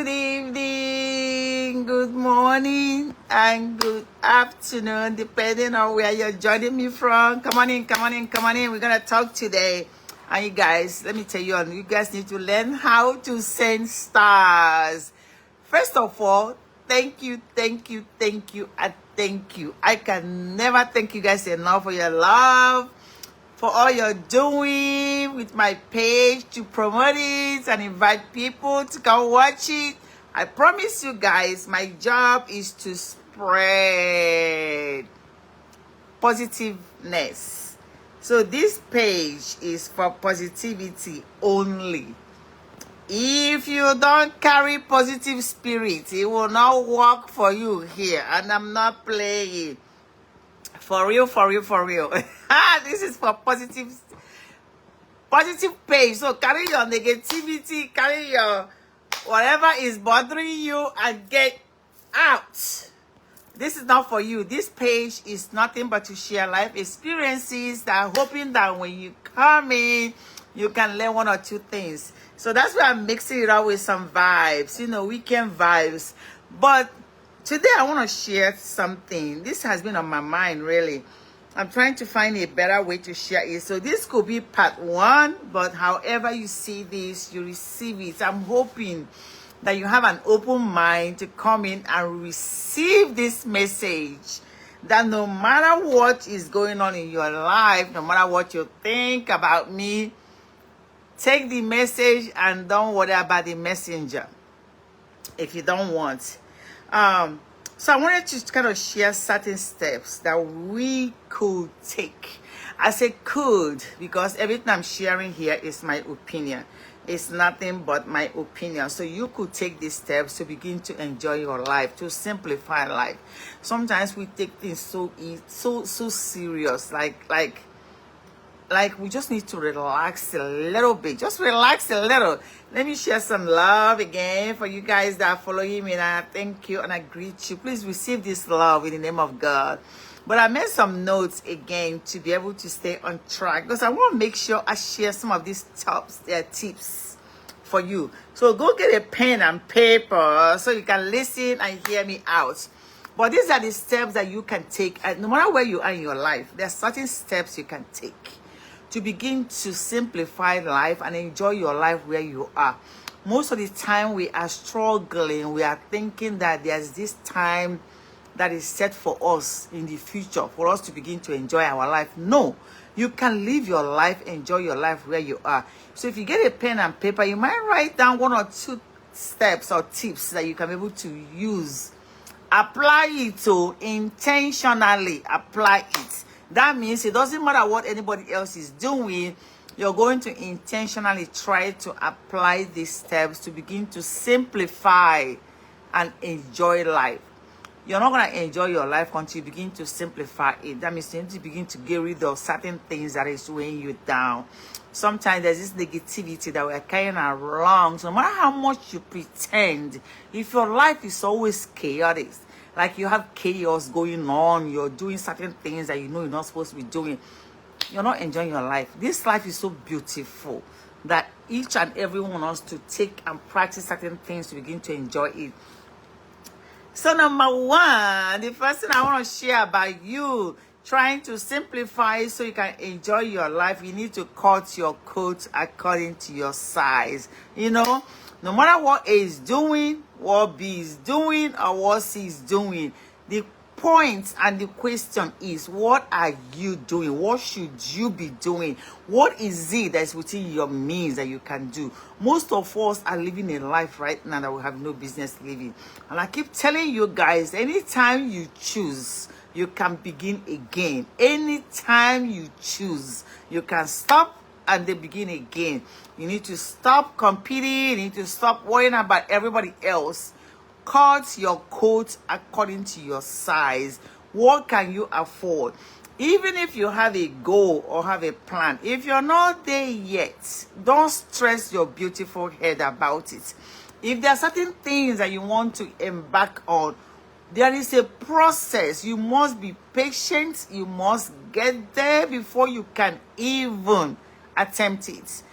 good evening, good morning, and good afternoon, depending on where you're joining me from. Come on in, come on in, come on in. We're going to talk today. And you guys, let me tell you, you guys need to learn how to send stars. First of all, thank you, and thank you. I can never thank you guys enough for your love, for all you're doing with my page to promote it and invite people to come watch it. I promise you guys, my job is to spread positiveness. So this page is for positivity only. If you don't carry positive spirit, it will not work for you here. And I'm not playing. For real. This is for positive page. So carry your negativity, carry your whatever is bothering you and get out. This is not for you. This page is nothing but to share life experiences that I'm hoping that when you come in, you can learn one or two things. So that's why I'm mixing it up with some vibes, weekend vibes. But today I want to share something. This has been on my mind, really. I'm trying to find a better way to share it. So this could be part one, but however you see this, you receive it. I'm hoping that you have an open mind to come in and receive this message. That no matter what is going on in your life, no matter what you think about me, take the message and don't worry about the messenger if you don't want. So I wanted to kind of share certain steps that we could take. I say could because everything I'm sharing here is my opinion. It's nothing but my opinion. So you could take these steps to begin to enjoy your life, to simplify life. Sometimes we take things so serious, like we just need to relax a little bit. Just relax a little. Let me share some love again for you guys that are following me. And I thank you and I greet you. Please receive this love in the name of God. But I made some notes again to be able to stay on track, because I want to make sure I share some of these tips for you. So go get a pen and paper so you can listen and hear me out. But these are the steps that you can take. No matter where you are in your life, there are certain steps you can take to begin to simplify life and enjoy your life where you are. Most of the time we are struggling. We are thinking that there's this time that is set for us in the future for us to begin to enjoy our life. No, you can live your life, enjoy your life where you are. So if you get a pen and paper, you might write down one or two steps or tips that you can be able to use. Apply it to intentionally apply it. That means it doesn't matter what anybody else is doing, you're going to intentionally try to apply these steps to begin to simplify and enjoy life. You're not going to enjoy your life until you begin to simplify it. That means you need to begin to get rid of certain things that is weighing you down. Sometimes there's this negativity that we're carrying around. So no matter how much you pretend, if your life is always chaotic, like you have chaos going on, you're doing certain things that you know you're not supposed to be doing, you're not enjoying your life. This life is so beautiful that each and every one of us to take and practice certain things to begin to enjoy it. So number one, the first thing I want to share about you trying to simplify so you can enjoy your life, you need to cut your coat according to your size. No matter what A is doing, what B is doing, or what C is doing, the point and the question is, what are you doing? What should you be doing? What is it that's within your means that you can do? Most of us are living a life right now that we have no business living. And I keep telling you guys, anytime you choose, you can begin again. Anytime you choose, you can stop and then begin again. You need to stop competing. You need to stop worrying about everybody else. Cut your coat according to your size. What can you afford? Even if you have a goal or have a plan, if you're not there yet, don't stress your beautiful head about it. If there are certain things that you want to embark on, there is a process. You must be patient. You must get there before you can even attempt it.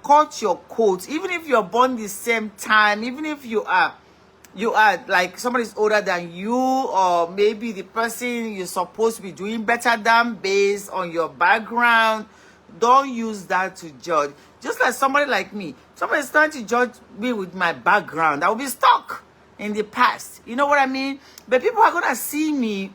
cut your coat. Even if you're born the same time, even if you are like somebody's older than you, or maybe the person you're supposed to be doing better than based on your background, don't use that to judge. Just like somebody like me, somebody's trying to judge me with my background, I will be stuck in the past. You know what I mean? But people are gonna see me,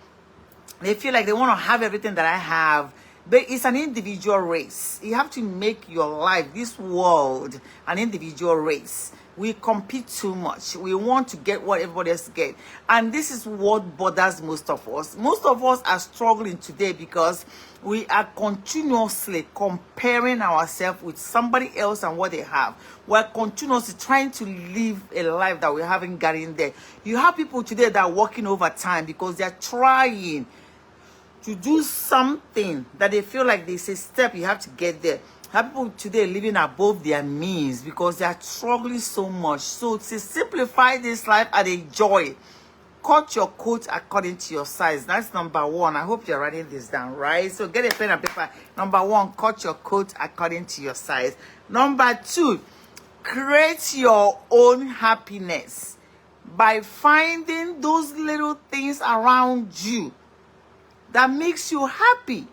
they feel like they want to have everything that I have. But it's an individual race. You have to make your life, this world, an individual race. We compete too much. We want to get what everybody else gets. And this is what bothers most of us. Most of us are struggling today because we are continuously comparing ourselves with somebody else and what they have. We're continuously trying to live a life that we haven't gotten there. You have people today that are working overtime because they're trying to do something that they feel like there's a step you have to get there. Have people today living above their means because they are struggling so much. So to simplify this life and enjoy it, cut your coat according to your size. That's number one. I hope you're writing this down, right? So get a pen and paper. Number one, cut your coat according to your size. Number two, create your own happiness by finding those little things around you that makes you happy.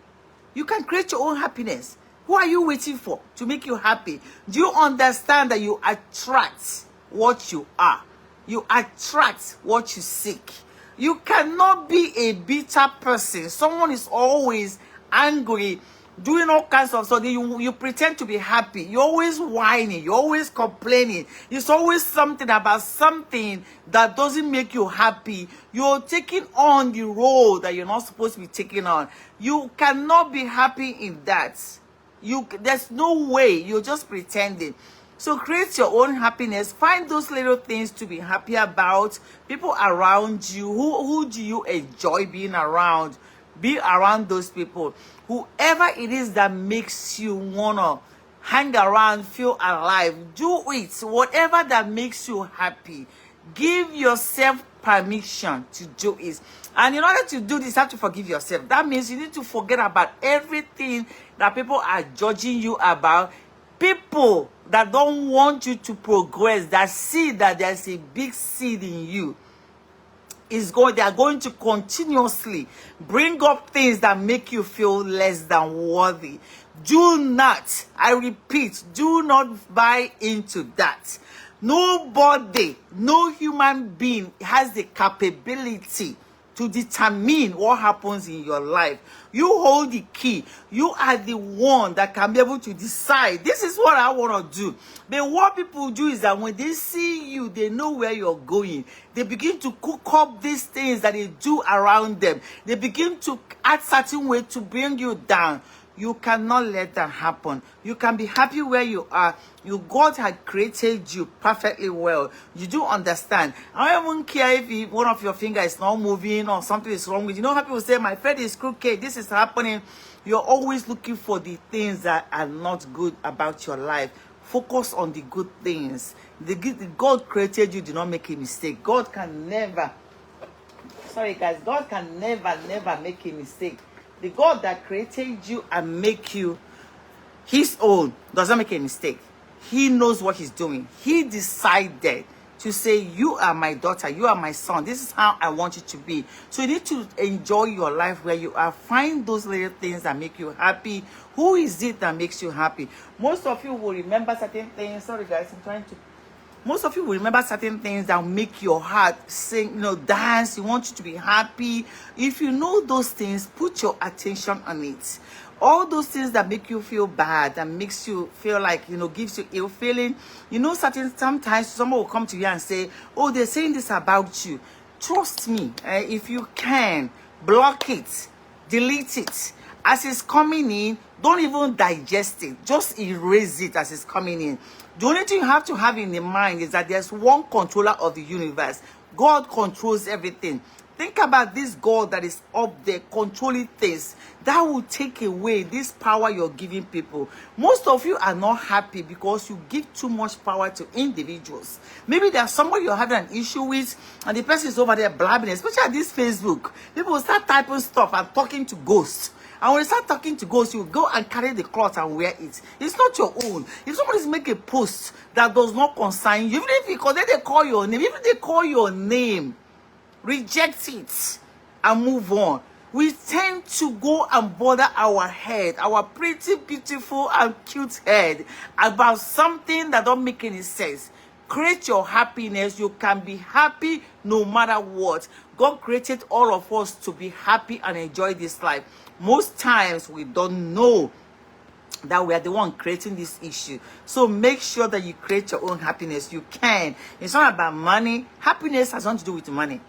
You can create your own happiness. Who are you waiting for to make you happy? Do you understand that you attract what you are? You attract what you seek. You cannot be a bitter person. Someone is always angry, doing all kinds of stuff. You pretend to be happy. You're always whining. You're always complaining. It's always something about something that doesn't make you happy. You're taking on the role that you're not supposed to be taking on. You cannot be happy in that. There's no way. You're just pretending. So create your own happiness. Find those little things to be happy about. People around you. Who do you enjoy being around? Be around those people. Whoever it is that makes you wanna hang around, feel alive, do it. Whatever that makes you happy. Give yourself permission to do it. And in order to do this, you have to forgive yourself. That means you need to forget about everything that people are judging you about. People that don't want you to progress, that see that there's a big seed in you, they are going to continuously bring up things that make you feel less than worthy. Do not, I repeat, do not buy into that. Nobody, no human being has the capability to determine what happens in your life. You hold the key. You are the one that can be able to decide, this is what I want to do. But what people do is that when they see you, they know where you're going. They begin to cook up these things that they do around them. They begin to act certain way to bring you down. You cannot let that happen. You can be happy where you are. God had created you perfectly well. You do understand. I don't even care if one of your fingers is not moving or something is wrong with you. You know how people say, my friend is crooked, this is happening. You're always looking for the things that are not good about your life. Focus on the good things. The God created you, do not make a mistake. God can never, sorry guys, God can never make a mistake. The God that created you and make you his own doesn't make a mistake. He knows what he's doing. He decided to say, you are my daughter, you are my son. This is how I want you to be. So you need to enjoy your life where you are. Find those little things that make you happy. Who is it that makes you happy? Most of you will remember certain things. Sorry guys, I'm trying to. Most of you will remember certain things that make your heart sing, dance. You want you to be happy. If you know those things, put your attention on it. All those things that make you feel bad, that makes you feel like, gives you ill feeling. Sometimes someone will come to you and say, oh, they're saying this about you. Trust me, if you can, block it, delete it. As it's coming in, don't even digest it. Just erase it as it's coming in. The only thing you have to have in the mind is that there's one controller of the universe. God controls everything. Think about this God that is up there controlling things. That will take away this power you're giving people. Most of you are not happy because you give too much power to individuals. Maybe there's somebody you're having an issue with and the person is over there blabbing, especially at this Facebook. People will start typing stuff and talking to ghosts. And when you start talking to ghosts, you go and carry the cloth and wear it. It's not your own. If somebody's make a post that does not concern you, even if because they call your name, even if they call your name, reject it and move on. We tend to go and bother our head, our pretty, beautiful, and cute head about something that don't make any sense. Create your happiness. You can be happy no matter what. God created all of us to be happy and enjoy this life. Most times we don't know that we are the one creating this issue. So make sure that you create your own happiness. You can. It's not about money. Happiness has nothing to do with money.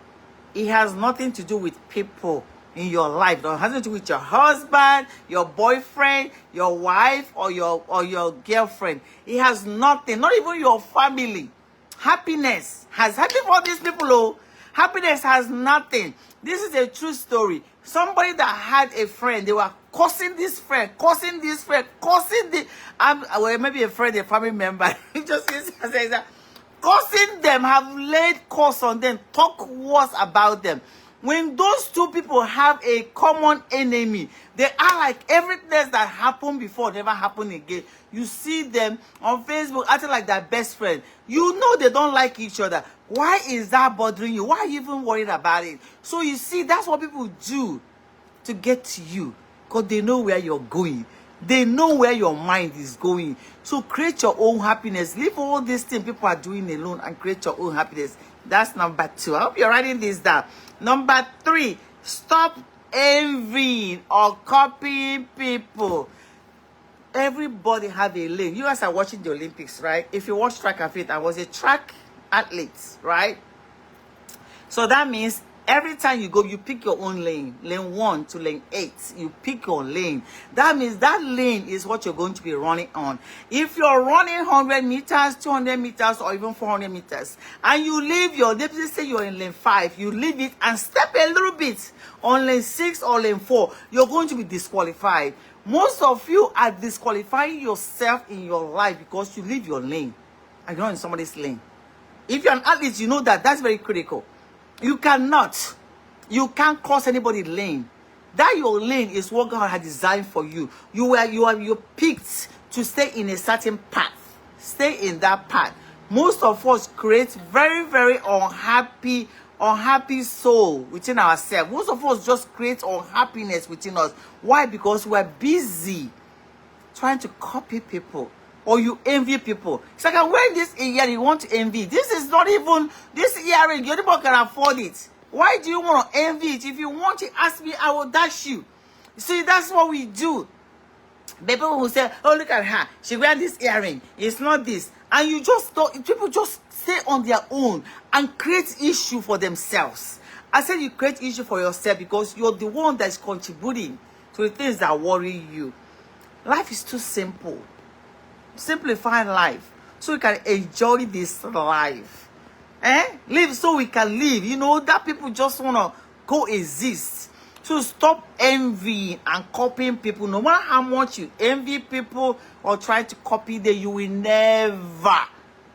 It has nothing to do with people in your life. It has nothing to do with your husband, your boyfriend, your wife, or your girlfriend. It has nothing, not even your family. Happiness has happy for these people. Oh, happiness has nothing. This is a true story. Somebody that had a friend, they were cursing this friend, cursing the well, maybe a friend, a family member. He just says that cursing them, have laid curse on them, talk worse about them. When those two people have a common enemy, they are like everything else that happened before never happened again. You see them on Facebook acting like their best friend. You know they don't like each other. Why is that bothering you? Why are you even worried about it? So you see, that's what people do to get to you, because they know where you're going. They know where your mind is going. So create your own happiness. Leave all these things people are doing alone and create your own happiness. That's number 2. I hope you're writing this down. Number 3, stop envying or copying people. Everybody have a lane. You guys are watching the Olympics, right? If you watch track and field, I was a track athlete, right? So that means every time you go, you pick your own lane. Lane 1 to lane 8. You pick your lane. That means that lane is what you're going to be running on. If you're running 100 meters, 200 meters, or even 400 meters, and you leave your, let's say you're in lane 5, you leave it and step a little bit on lane 6 or lane 4, you're going to be disqualified. Most of you are disqualifying yourself in your life because you leave your lane and you're in somebody's lane. If you're an athlete, you know that that's very critical. You can't cross anybody's lane. That your lane is what God has designed for you. You're picked to stay in a certain path. Stay in that path. Most of us create very, very unhappy soul within ourselves. Most of us just create unhappiness within us. Why? Because we're busy trying to copy people. Or you envy people. It's like, I'm wearing this earring, you want to envy. This is not even, this earring, your neighbor can afford it. Why do you want to envy it? If you want to ask me, I will dash you. See, that's what we do. People who say, oh, look at her, she wears this earring. It's not this. And you just don't, people just stay on their own and create issue for themselves. I said you create issue for yourself because you're the one that is contributing to the things that worry you. Life is too simple. Simplify life so we can enjoy this life. Live so we can live. You know that people just want to coexist. So stop envying and copying people. No matter how much you envy people or try to copy them, you will never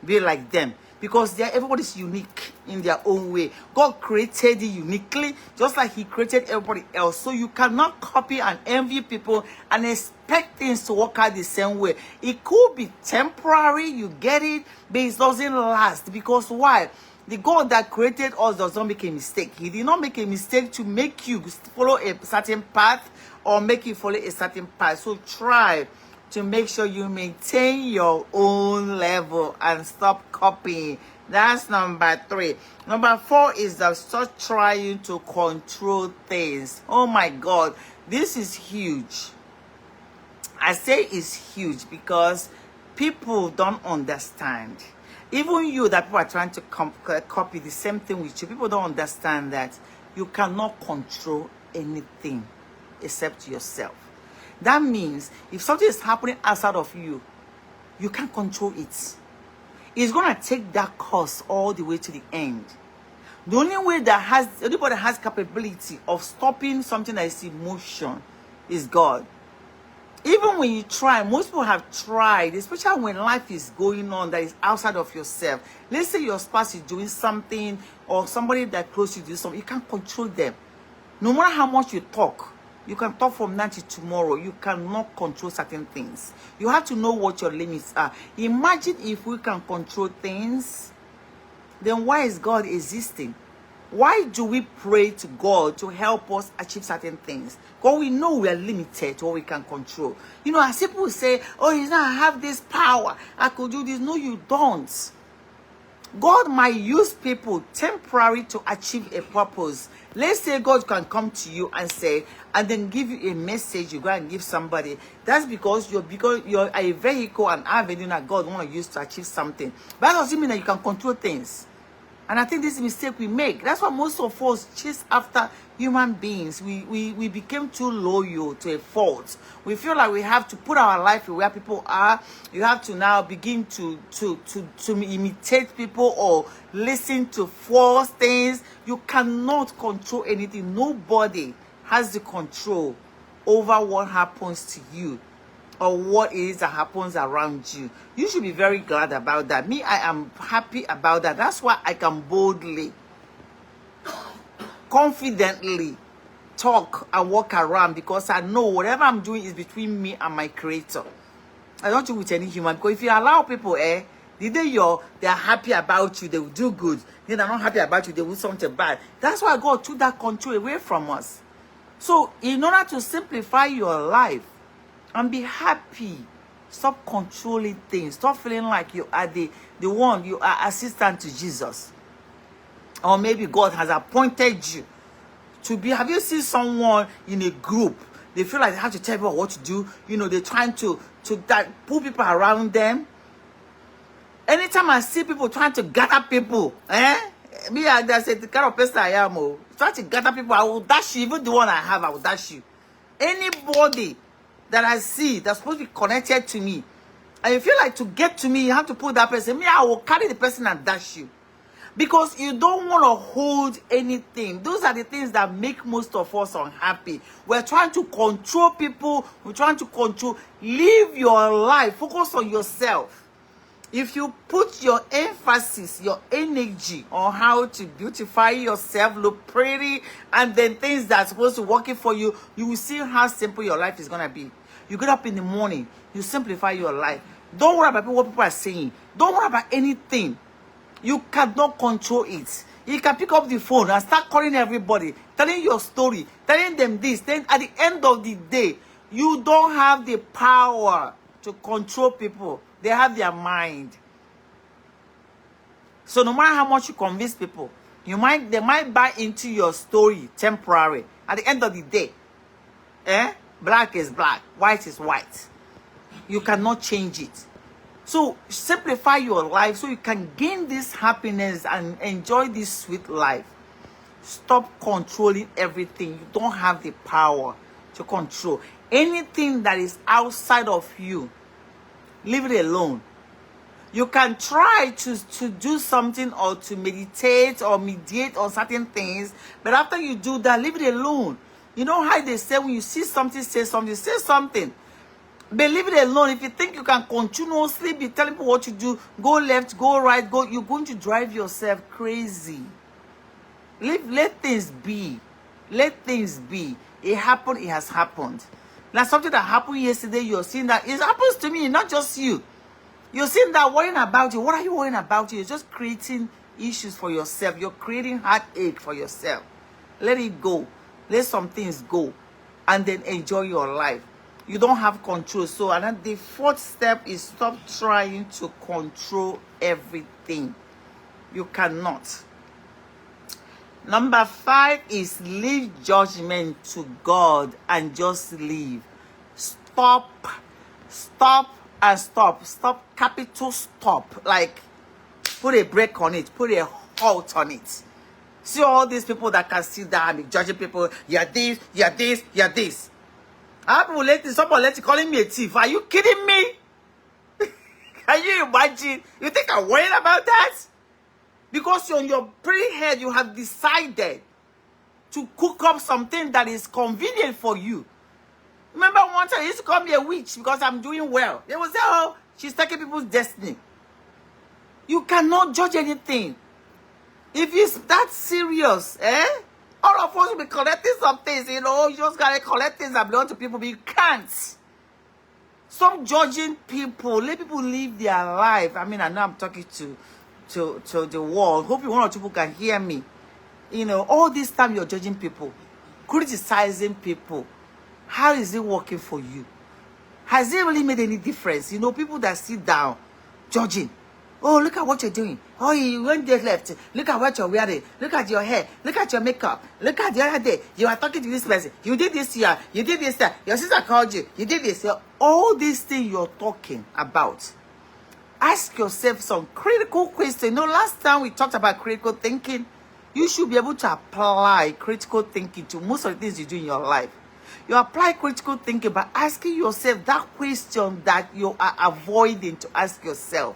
be like them. Because everybody's unique in their own way. God created you uniquely, just like He created everybody else. So you cannot copy and envy people and expect things to work out the same way. It could be temporary, you get it, but it doesn't last. Because why? The God that created us does not make a mistake. He did not make a mistake to make you follow a certain path or make you follow a certain path. So try to make sure you maintain your own level and stop copying. That's number 3. Number 4 is that stop trying to control things. Oh my God, this is huge. I say it's huge because people don't understand. Even you that people are trying to copy the same thing with you, people don't understand that you cannot control anything except yourself. That means if something is happening outside of you, you can't control it. It's going to take that course all the way to the end. The only way that anybody has capability of stopping something that is in motion is God. Even when you try, most people have tried, especially when life is going on that is outside of yourself. Let's say your spouse is doing something or somebody that close to you do something, you can't control them. No matter how much you talk, You can talk from now to tomorrow. You cannot control certain things. You have to know what your limits are. Imagine if we can control things, then why is God existing? Why do we pray to God to help us achieve certain things? Because we know we are limited to what we can control. You know, as people say, oh, you know, I have this power, I could do this. No, you don't. God might use people temporarily to achieve a purpose. Let's say God can come to you and say, and then give you a message you go and give somebody. That's because you're a vehicle and avenue that God want to use to achieve something. But that doesn't mean that you can control things. And I think this is a mistake we make. That's why most of us chase after human beings. We became too loyal to a fault. We feel like we have to put our life where people are. You have to now begin to imitate people or listen to false things. You cannot control anything. Nobody has the control over what happens to you or what it is that happens around you. You should be very glad about that. Me, I am happy about that. That's why I can boldly, confidently talk and walk around, because I know whatever I'm doing is between me and my creator. I don't do it with any human, because if you allow people, the day they're happy about you, they will do good. Then they're not happy about you, they will do something bad. That's why God took that control away from us. So in order to simplify your life and be happy, stop controlling things. Stop feeling like you are the one, you are assistant to Jesus. Or maybe God has appointed you to be. Have you seen someone in a group? They feel like they have to tell people what to do. You know, they're trying to pull people around them. Anytime I see people trying to gather people, me, that's the kind of person I am. Trying to gather people, I will dash you. Even the one I have, I will dash you. Anybody that I see that's supposed to be connected to me, and you feel like to get to me, you have to pull that person. Me, I will carry the person and dash you. Because you don't want to hold anything. Those are the things that make most of us unhappy. We're trying to control people. We're trying to control. Live your life. Focus on yourself. If you put your emphasis, your energy on how to beautify yourself, look pretty, and then things that are supposed to work for you, you will see how simple your life is going to be. You get up in the morning, you simplify your life. Don't worry about what people are saying. Don't worry about anything. You cannot control it. You can pick up the phone and start calling everybody, telling your story, telling them this. Then at the end of the day, you don't have the power to control people. They have their mind. So no matter how much you convince people, they might buy into your story temporarily. At the end of the day, black is black, white is white. You cannot change it. So simplify your life so you can gain this happiness and enjoy this sweet life. Stop controlling everything. You don't have the power to control anything that is outside of you. Leave it alone. You can try to do something or to meditate or mediate on certain things, but after you do that, leave it alone. You know how they say when you see something, say something, say something. But leave it alone. If you think you can continuously be telling people what to do, go left, go right, you're going to drive yourself crazy. Let things be. Let things be. It happened, it has happened. Now something that happened yesterday, you're seeing that it happens to me, not just you. You're seeing that, worrying about it. What are you worrying about? You're just creating issues for yourself. You're creating heartache for yourself. Let it go. Let some things go. And then enjoy your life. You don't have control. So and then the fourth step is stop trying to control everything. You cannot. Number 5 is leave judgment to God and just leave. Stop and stop. Stop, capital stop. Like, put a break on it. Put a halt on it. See all these people that can sit down and be judging people. You're this, you're this, you're this. Somebody calling me a thief. Are you kidding me? Can you imagine? You think I'm worried about that? Because on your pretty head, you have decided to cook up something that is convenient for you. Remember one time, they used to call me a witch because I'm doing well. They would say, oh, she's taking people's destiny. You cannot judge anything. If it's that serious, All of us will be collecting some things, you know. You just gotta collect things that belong to people, but you can't. Stop judging people. Let people live their life. I mean, I know I'm talking to the world. Hope one or two people can hear me. You know, all this time you're judging people, criticizing people. How is it working for you? Has it really made any difference? You know, people that sit down, judging. Oh, look at what you're doing. Oh, you went there left. Look at what you're wearing. Look at your hair. Look at your makeup. Look at the other day. You are talking to this person. You did this here. You did this there. Your sister called you. You did this. All these things you're talking about. Ask yourself some critical questions. You know, last time we talked about critical thinking. You should be able to apply critical thinking to most of the things you do in your life. You apply critical thinking by asking yourself that question that you are avoiding to ask yourself.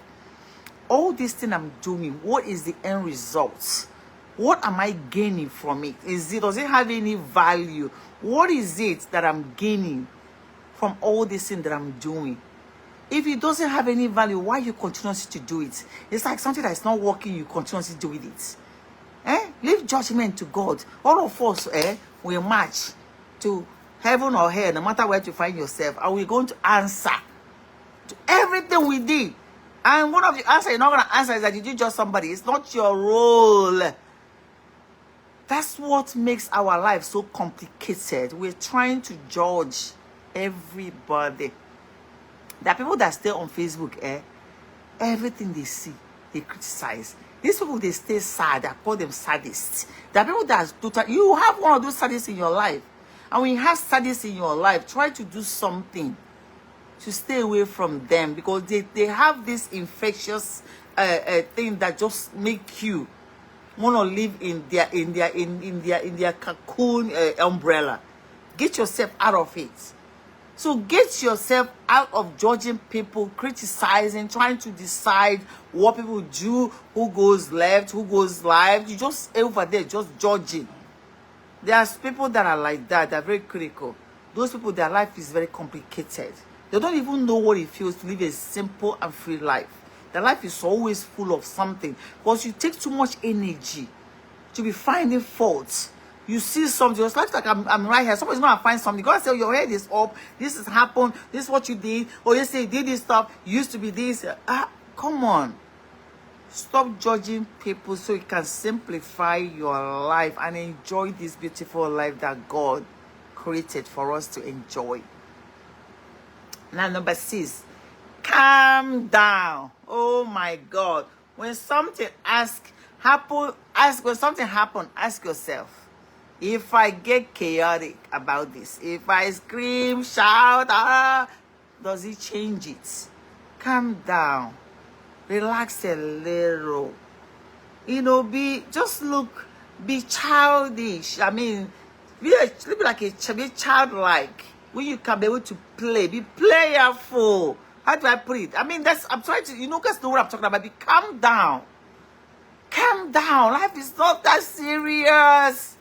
All this thing I'm doing, what is the end result? What am I gaining from it? Does it have any value? What is it that I'm gaining from all this thing that I'm doing? If it doesn't have any value, why you continuously to do it? It's like something that's not working, you continuously do it. Leave judgment to God. All of us will march to heaven or hell, no matter where you find yourself, and we're going to answer to everything we did. And one of the answers you're not going to answer is that you did just somebody. It's not your role. That's what makes our life so complicated. We're trying to judge everybody. There are people that stay on Facebook, everything they see, they criticize. These people, they stay sad. I call them sadists. There are people that you have one of those sadists in your life. And when you have sadists in your life, try to do something to stay away from them, because they have this infectious thing that just make you want to live in their cocoon umbrella. Get yourself out of it. So get yourself out of judging people, criticizing, trying to decide what people do, who goes left, who goes right. You just over there just judging. There's people that are like that. They're very critical. Those people, their life is very complicated. They don't even know what it feels to live a simple and free life. Their life is always full of something, because you take too much energy to be finding faults. You see something, it's like I'm right here. Somebody's gonna find something. God say, oh, your head is up. This has happened. This is what you did. Or you say you did this stuff. You used to be this. Come on. Stop judging people so you can simplify your life and enjoy this beautiful life that God created for us to enjoy. Now, number 6, calm down. Oh my God. When something happens, ask yourself, if I get chaotic about this, if I scream, shout, does it change it? Calm down. Relax a little. You know, be childish. I mean, be childlike. When you can be able to play, be playful. How do I put it? I mean, I'm trying to, guys know what I'm talking about. Be calm down. Calm down. Life is not that serious.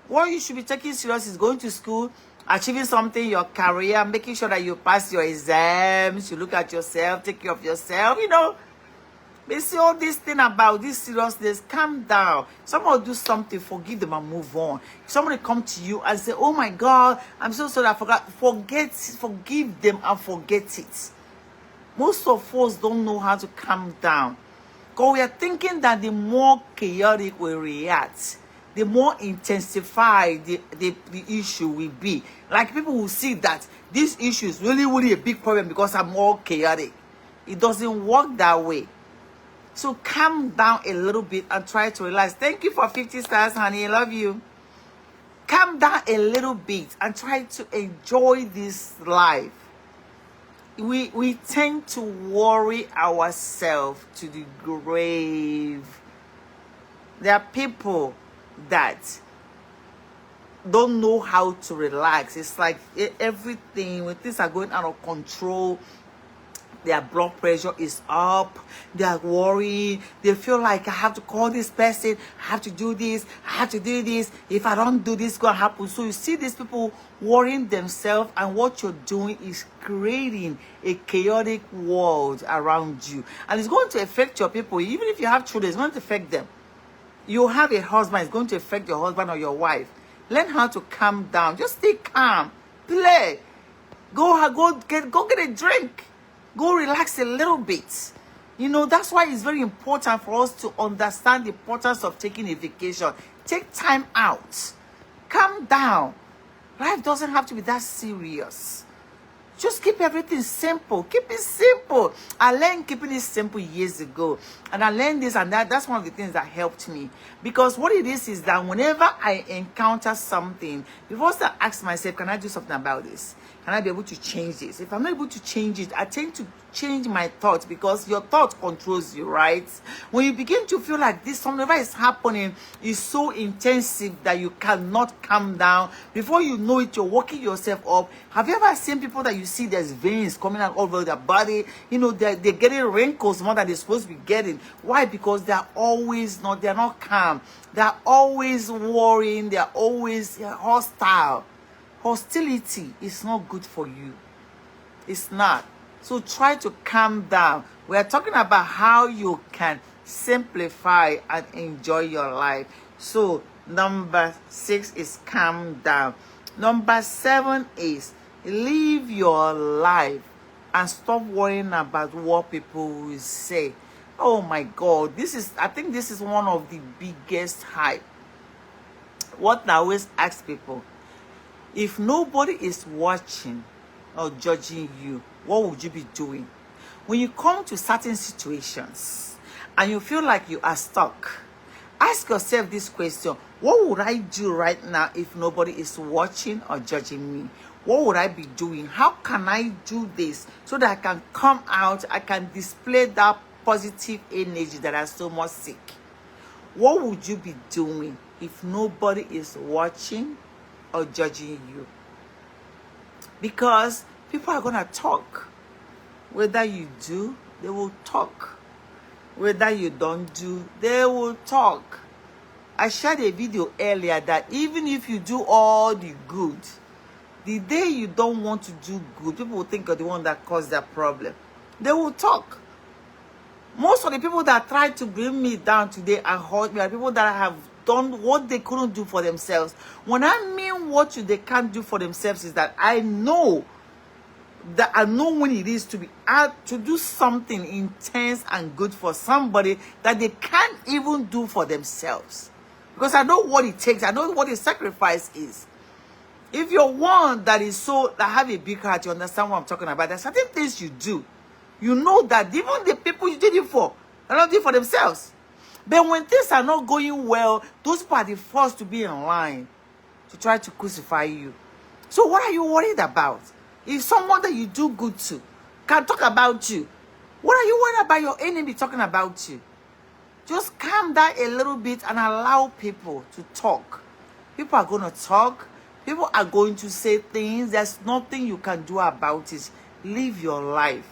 What you should be taking serious is going to school, achieving something, your career, making sure that you pass your exams, you look at yourself, take care of yourself, They see all this thing about this seriousness. Calm down. Someone will do something, forgive them and move on. If somebody come to you and say, oh my God, I'm so sorry, I forgot. Forgive them and forget it. Most of us don't know how to calm down. Because we are thinking that the more chaotic we react, the more intensified the issue will be. Like people will see that this issue is really, really a big problem because I'm more chaotic. It doesn't work that way. So calm down a little bit and try to relax. Thank you for 50 stars, honey. I love you. Calm down a little bit and try to enjoy this life. We tend to worry ourselves to the grave. There are people that don't know how to relax. It's like everything, when things are going out of control, their blood pressure is up, they are worried, they feel like I have to call this person, I have to do this, I have to do this, if I don't do this, it's going to happen. So you see these people worrying themselves, and what you're doing is creating a chaotic world around you, and it's going to affect your people. Even if you have children, it's going to affect them. You have a husband, it's going to affect your husband or your wife. Learn how to calm down. Just stay calm. Play. Go get a drink. Go relax a little bit. You know, that's why it's very important for us to understand the importance of taking a vacation. Take time out. Calm down. Life doesn't have to be that serious. Just keep everything simple. Keep it simple. I learned keeping it simple years ago. And I learned this and that. That's one of the things that helped me. Because what it is that whenever I encounter something, before I ask myself, can I do something about this? Can I be able to change this? If I'm not able to change it, I tend to change my thoughts, because your thought controls you, right? When you begin to feel like this, whatever is happening is so intensive that you cannot calm down. Before you know it, you're working yourself up. Have you ever seen people that you see there's veins coming out all over their body? You know, they're getting wrinkles more than they're supposed to be getting. Why? Because they're not calm. They're always worrying. They're always hostile. Hostility is not good for you. It's not. So try to calm down. We are talking about how you can simplify and enjoy your life. So number 6 is calm down. Number 7 is live your life and stop worrying about what people will say. Oh my God, I think this is one of the biggest hype. What I always ask people, if nobody is watching or judging you, what would you be doing? When you come to certain situations and you feel like you are stuck, ask yourself this question: what would I do right now if nobody is watching or judging me? What would I be doing? How can I do this so that I can come out, I can display that positive energy that I so much seek? What would you be doing if nobody is watching or judging you? Because people are going to talk. Whether you do, they will talk. Whether you don't do, they will talk. I shared a video earlier that even if you do all the good, the day you don't want to do good, people will think you're the one that caused that problem. They will talk. Most of the people that tried to bring me down today and hurt me are people that have done what they couldn't do for themselves. When I mean what they can't do for themselves is that I know when it is to do something intense and good for somebody that they can't even do for themselves. Because I know what it takes. I know what the sacrifice is. If you're one that have a big heart, you understand what I'm talking about. There's certain things you do. You know that even the people you did it for are not doing it for themselves. But when things are not going well, those people are the first to be in line to try to crucify you. So what are you worried about? If someone that you do good to can talk about you, what are you worried about your enemy talking about you? Just calm down a little bit and allow people to talk. People are going to talk. People are going to say things. There's nothing you can do about it. Live your life.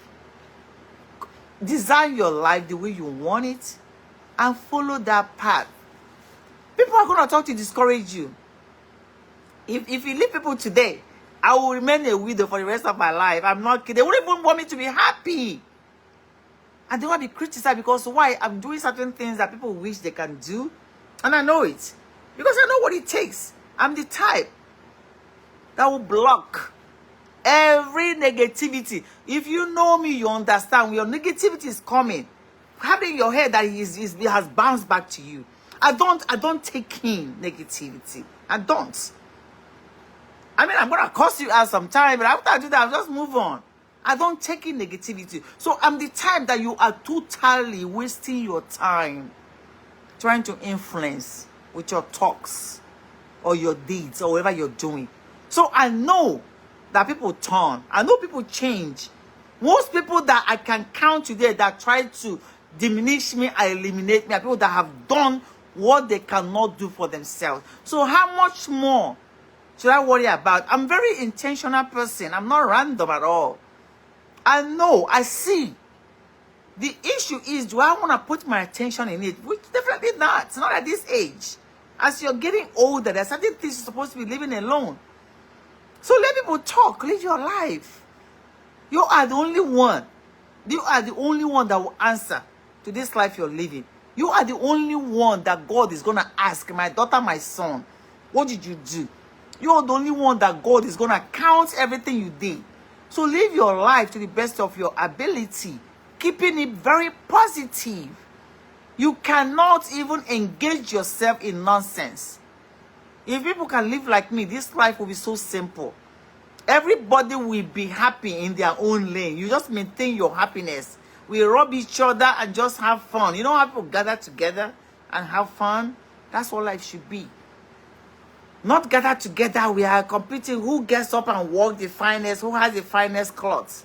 Design your life the way you want it and follow that path. People are going to talk to discourage you. If you leave people today, I will remain a widow for the rest of my life. I'm not kidding. They wouldn't even want me to be happy. And they want to be criticized because why? I'm doing certain things that people wish they can do. And I know it. Because I know what it takes. I'm the type that will block every negativity. If you know me, you understand. When your negativity is coming, have it in your head that it has bounced back to you. I don't take in negativity. I don't. I mean, I'm going to curse you out sometime, but after I do that, I'll just move on. I don't take in negativity. So I'm the type that you are totally wasting your time trying to influence with your talks or your deeds or whatever you're doing. So I know that people turn. I know people change. Most people that I can count today that try to diminish me and eliminate me are people that have done what they cannot do for themselves. So how much more should I worry about? I'm a very intentional person. I'm not random at all. I know, I see. The issue is, do I want to put my attention in it? Which definitely not. It's not at this age. As you're getting older, there's certain things you're supposed to be living alone. So let people talk. Live your life. You are the only one. You are the only one that will answer to this life you're living. You are the only one that God is going to ask, my daughter, my son, what did you do? You are the only one that God is going to count everything you did. So live your life to the best of your ability, keeping it very positive. You cannot even engage yourself in nonsense. If people can live like me, this life will be so simple. Everybody will be happy in their own lane. You just maintain your happiness. We rub each other and just have fun. You know how people gather together and have fun? That's what life should be. Not gather together, we are competing who gets up and walk the finest, who has the finest clothes.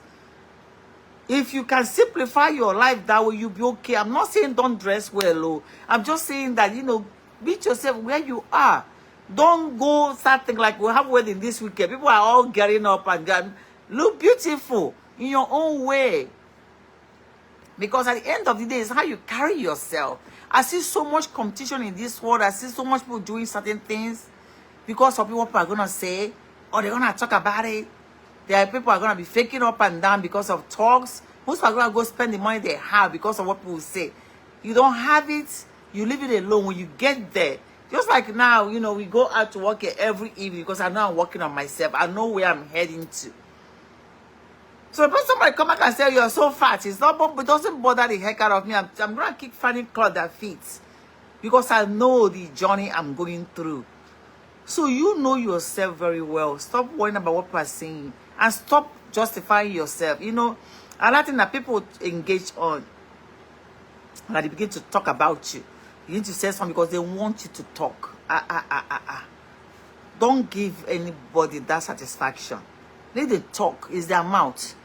If you can simplify your life that way, you'll be okay. I'm not saying don't dress well, oh. I'm just saying that, you know, meet yourself where you are. Don't go start thinking like we'll have wedding this weekend. People are all getting up and going. Look beautiful in your own way. Because at the end of the day, it's how you carry yourself. I see so much competition in this world. I see so much people doing certain things because of what people are going to say or they're going to talk about it. There are people are going to be faking up and down because of talks. Most are going to go spend the money they have because of what people say. You don't have it, you leave it alone. When you get there, just like now, you know, we go out to work here every evening because I know I'm working on myself. I know where I'm heading to. So if somebody come back and say, you're so fat, it's not, but it doesn't bother the heck out of me. I'm going to keep finding clothes that fits because I know the journey I'm going through. So you know yourself very well. Stop worrying about what people are saying and stop justifying yourself. You know, another thing that people engage on, and they begin to talk about you. You need to say something because they want you to talk. Don't give anybody that satisfaction. Let them talk. It's their mouth.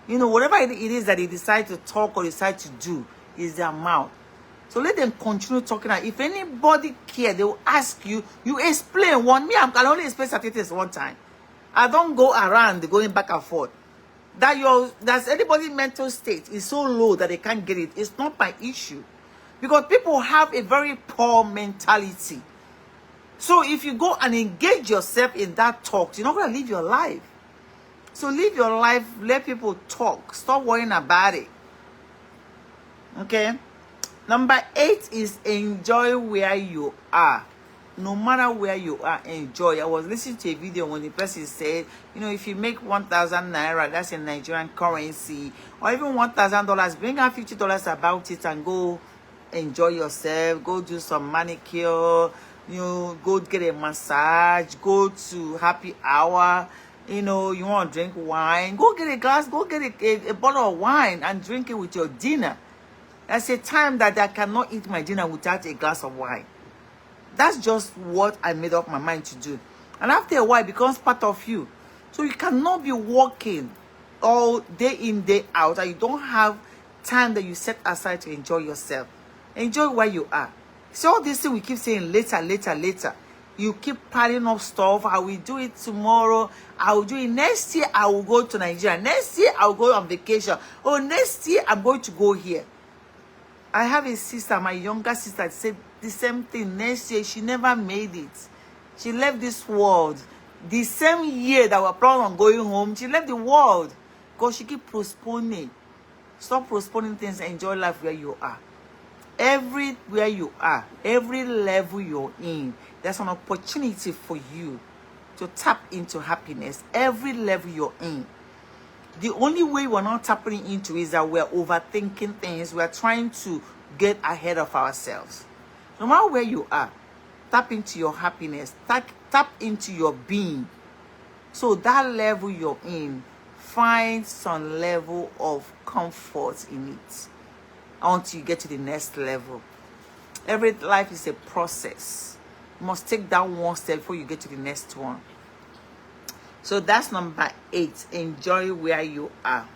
You know, whatever it is that they decide to talk or decide to do is their mouth. So let them continue talking. If anybody care, they will ask you. You explain one. Me, I can only explain certain things one time. I don't go around going back and forth. That's anybody's mental state is so low that they can't get it. It's not my issue. Because people have a very poor mentality. So if you go and engage yourself in that talk, you're not going to live your life. So live your life, let people talk. Stop worrying about it. Okay? Number 8 is enjoy where you are. No matter where you are, enjoy. I was listening to a video when the person said, you know, if you make 1,000 naira, that's in Nigerian currency, or even $1,000, bring out $50 about it and go enjoy yourself. Go do some manicure, you know, go get a massage, go to happy hour. You know, you want to drink wine, go get a glass, go get a bottle of wine and drink it with your dinner. That's a time that I cannot eat my dinner without a glass of wine. That's just what I made up my mind to do. And after a while, it becomes part of you. So you cannot be working all day in, day out, and you don't have time that you set aside to enjoy yourself. Enjoy where you are. So all this thing we keep saying later, later, later. You keep piling up stuff. I will do it tomorrow. I will do it next year. I will go to Nigeria. Next year, I will go on vacation. Oh, next year, I'm going to go here. I have a sister, my younger sister, said the same thing. Next year, she never made it. She left this world. The same year that we're planning on going home, she left the world because she keep postponing. Stop postponing things and enjoy life where you are. Everywhere you are, every level you're in, there's an opportunity for you to tap into happiness. Every level you're in. The only way we're not tapping into is that we're overthinking things. We're trying to get ahead of ourselves. No matter where you are, tap into your happiness. Tap into your being. So that level you're in, find some level of comfort in it until you get to the next level. Every life is a process. You must take that one step before you get to the next one. So that's number 8. Enjoy where you are.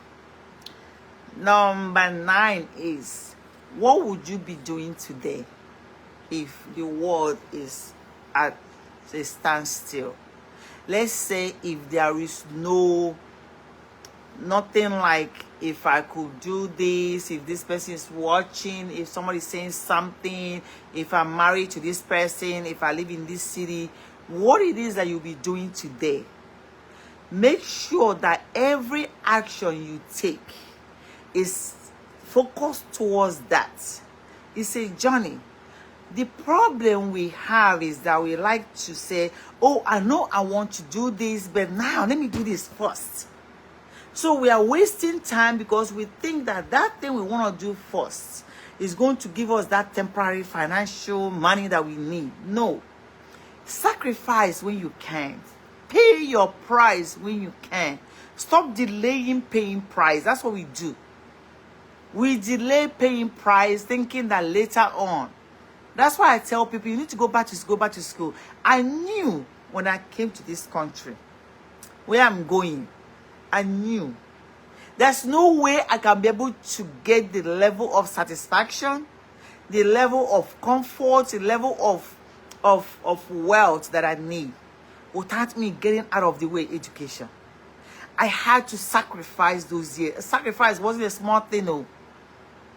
Number 9 is, what would you be doing today if the world is at a standstill? Let's say if there is nothing like, if I could do this, if this person is watching, if somebody is saying something, if I'm married to this person, if I live in this city, what it is that you'll be doing today. Make sure that every action you take is focused towards that. It's a journey. The problem we have is that we like to say, oh, I know I want to do this, but now let me do this first. So we are wasting time because we think that that thing we want to do first is going to give us that temporary financial money that we need. No. Sacrifice when you can. Pay your price when you can. Stop delaying paying price. That's what we do. We delay paying price thinking that later on. That's why I tell people you need to go back to school. I knew when I came to this country where I'm going. I knew there's no way I can be able to get the level of satisfaction, the level of comfort, the level of wealth that I need without me getting out of the way education. I had to sacrifice those years. Sacrifice wasn't a small thing, no.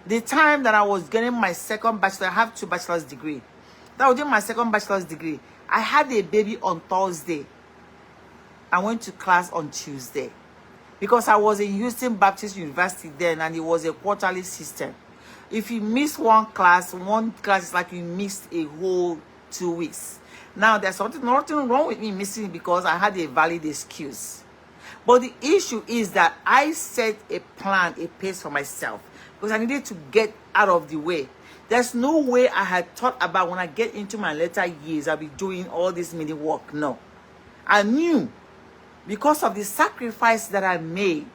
The time that I was getting my second bachelor, I have 2 bachelor's degree. That was doing my second bachelor's degree. I had a baby on Thursday. I went to class on Tuesday. Because I was in Houston Baptist University then, and it was a quarterly system. If you miss one class is like you missed a whole 2 weeks. Now, there's nothing wrong with me missing because I had a valid excuse. But the issue is that I set a plan, a pace for myself. Because I needed to get out of the way. There's no way I had thought about when I get into my later years, I'll be doing all this mini work. No. I knew because of the sacrifice that I made.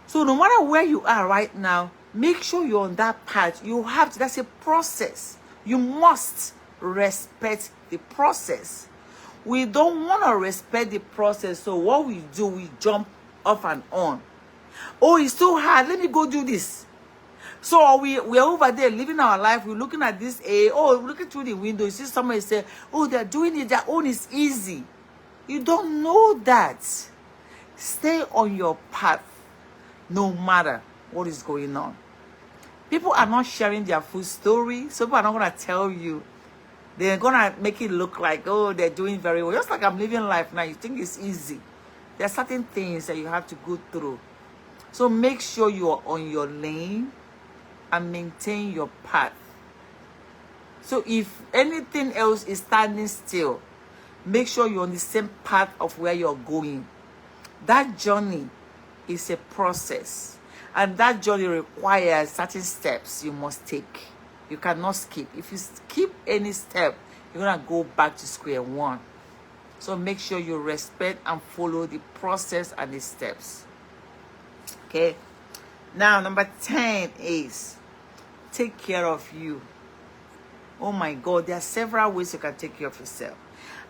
So no matter where you are right now, make sure you're on that path. You have to, that's a process. You must respect the process. We don't want to respect the process. So what we do, we jump off and on. Oh, it's too hard. Let me go do this. So we're over there living our life. We're looking at this. Oh, looking through the window. You see somebody say, oh, they're doing it. Their own is easy. You don't know that. Stay on your path no matter what is going on. People are not sharing their full story. So people are not going to tell you. They're going to make it look like, oh, they're doing very well. Just like I'm living life now. You think it's easy. There are certain things that you have to go through. So make sure you're on your lane and maintain your path. So if anything else is standing still, make sure you're on the same path of where you're going. That journey is a process. And that journey requires certain steps you must take. You cannot skip. If you skip any step, you're going to go back to square one. So make sure you respect and follow the process and the steps. Okay? Now, number 10 is take care of you. Oh my God, there are several ways you can take care of yourself.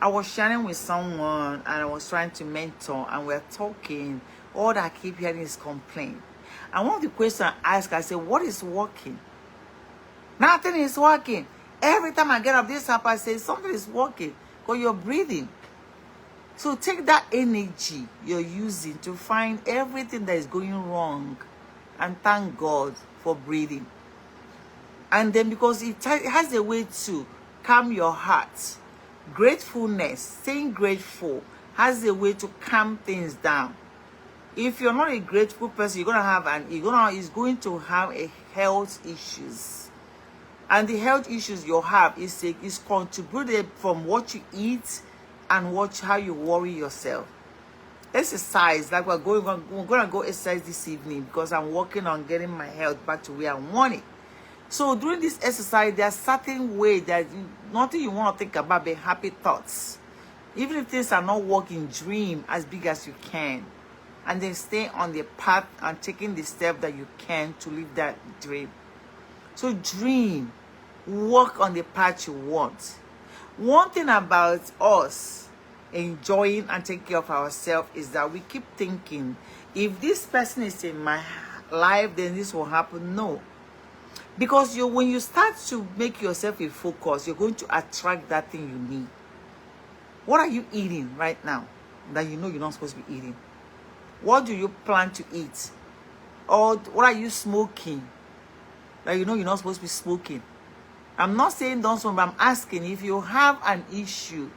I was sharing with someone and I was trying to mentor and we're talking. All that I keep hearing is complaint. And one of the questions I asked, I said, what is working? Nothing is working. Every time I get up this up, I say, something is working because you're breathing. So take that energy you're using to find everything that is going wrong and thank God for breathing. And then because it has a way to calm your heart. Gratefulness, staying grateful, has a way to calm things down. If you're not a grateful person, it's going to have a health issues. And the health issues you have is contributed from what you eat and how you worry yourself. Exercise, like we're going to go exercise this evening because I'm working on getting my health back to where I want it. So during this exercise, there are certain ways that nothing you want to think about but happy thoughts. Even if things are not working, dream as big as you can. And then stay on the path and taking the step that you can to live that dream. So dream, work on the path you want. One thing about us enjoying and taking care of ourselves is that we keep thinking, if this person is in my life, then this will happen. No. Because when you start to make yourself a focus, you're going to attract that thing you need. What are you eating right now that you know you're not supposed to be eating? What do you plan to eat? Or what are you smoking that you know you're not supposed to be smoking? I'm not saying don't smoke, but I'm asking if you have an issue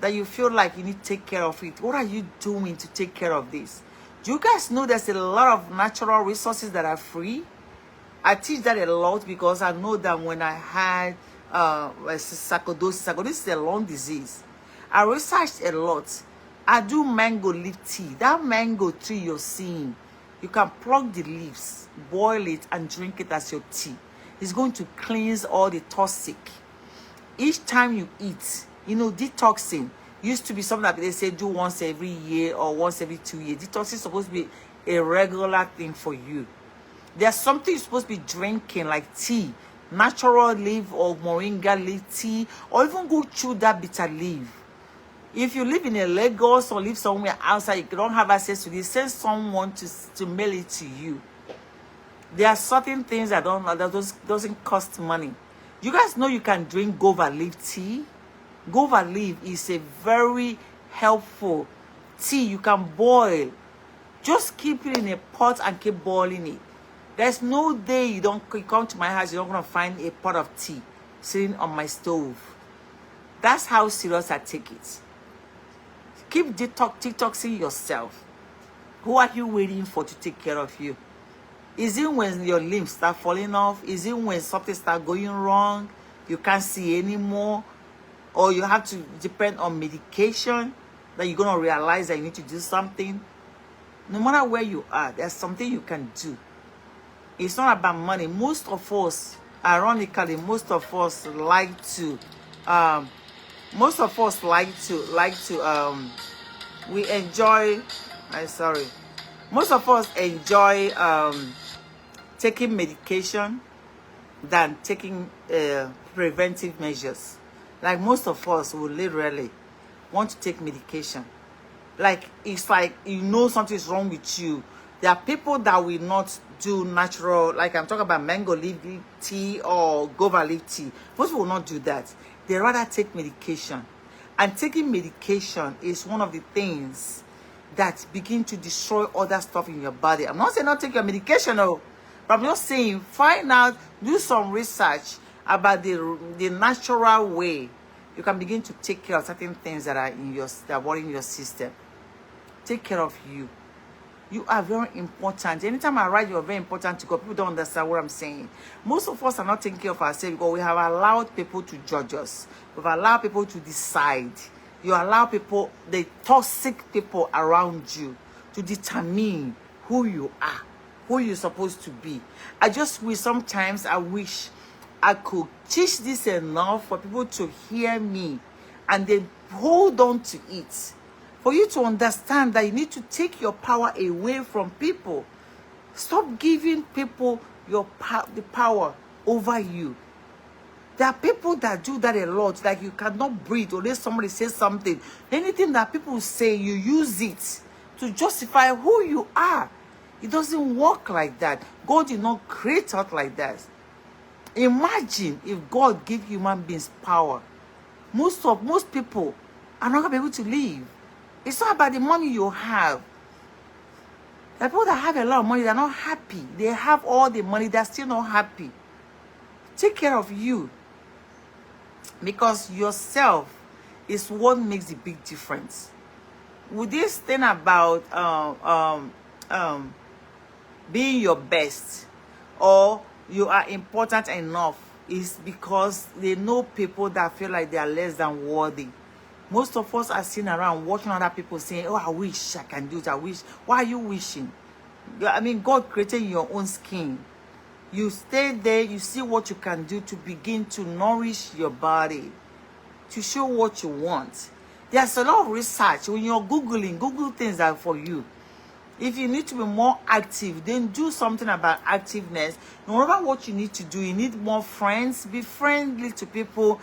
that you feel like you need to take care of it, what are you doing to take care of this? Do you guys know there's a lot of natural resources that are free? I teach that a lot because I know that when I had sarcoidosis is a lung disease. I researched a lot. I do mango leaf tea. That mango tree you're seeing, you can pluck the leaves, boil it, and drink it as your tea. It's going to cleanse all the toxic. Each time you eat, you know, detoxing used to be something that they say do once every year or once every 2 years. Detoxing is supposed to be a regular thing for you. There's something you're supposed to be drinking, like tea, natural leaf or moringa leaf tea, or even go through that bitter leaf. If you live in a Lagos or live somewhere outside, you don't have access to this, send someone to mail it to you. There are certain things that doesn't cost money. You guys know you can drink guava leaf tea. Guava leaf is a very helpful tea. You can boil. Just keep it in a pot and keep boiling it. There's no day you come to my house, you're not going to find a pot of tea sitting on my stove. That's how serious I take it. Keep detoxing yourself. Who are you waiting for to take care of you? Is it when your limbs start falling off? Is it when something starts going wrong? You can't see anymore? Or you have to depend on medication that you're going to realize that you need to do something? No matter where you are, there's something you can do. It's not about money. Most of us, ironically, most of us like to we enjoy, most of us enjoy taking medication than taking preventive measures. Like most of us will literally want to take medication. Like, it's like, you know something is wrong with you. There are people that will not do natural, like I'm talking about mango leaf tea or guava leaf tea. Most people will not do that. They rather take medication. And taking medication is one of the things that begin to destroy other stuff in your body. I'm not saying not take your medication, no. But I'm just saying, find out, do some research about the natural way you can begin to take care of certain things that are in your, that are worrying your system. Take care of you. You are very important. Anytime I write, you're very important to God. People don't understand what I'm saying. Most of us are not taking care of ourselves because we have allowed people to judge us. We've allowed people to decide. You allow people, the toxic people around you, to determine who you are, who you're supposed to be. I just wish, sometimes I wish I could teach this enough for people to hear me and then hold on to it. For you to understand that you need to take your power away from people. Stop giving people the power over you. There are people that do that a lot. Like, you cannot breathe unless somebody says something. Anything that people say, you use it to justify who you are. It doesn't work like that. God did not create us like that. Imagine if God gave human beings power. Most people are not going to be able to live. It's not about the money you have. The people that have a lot of money, they're not happy. They have all the money, they're still not happy. Take care of you. Because yourself is what makes the big difference. With this thing about being your best, or you are important enough, is because they know people that feel like they are less than worthy. Most of us are sitting around watching other people saying, oh, I wish I can do it. I wish. Why are you wishing? I mean, God created your own skin. You stay there, you see what you can do to begin to nourish your body, to show what you want. There's a lot of research. When you're Googling, Google things that are for you. If you need to be more active, then do something about activeness. No matter what you need to do, you need more friends. Be friendly to people.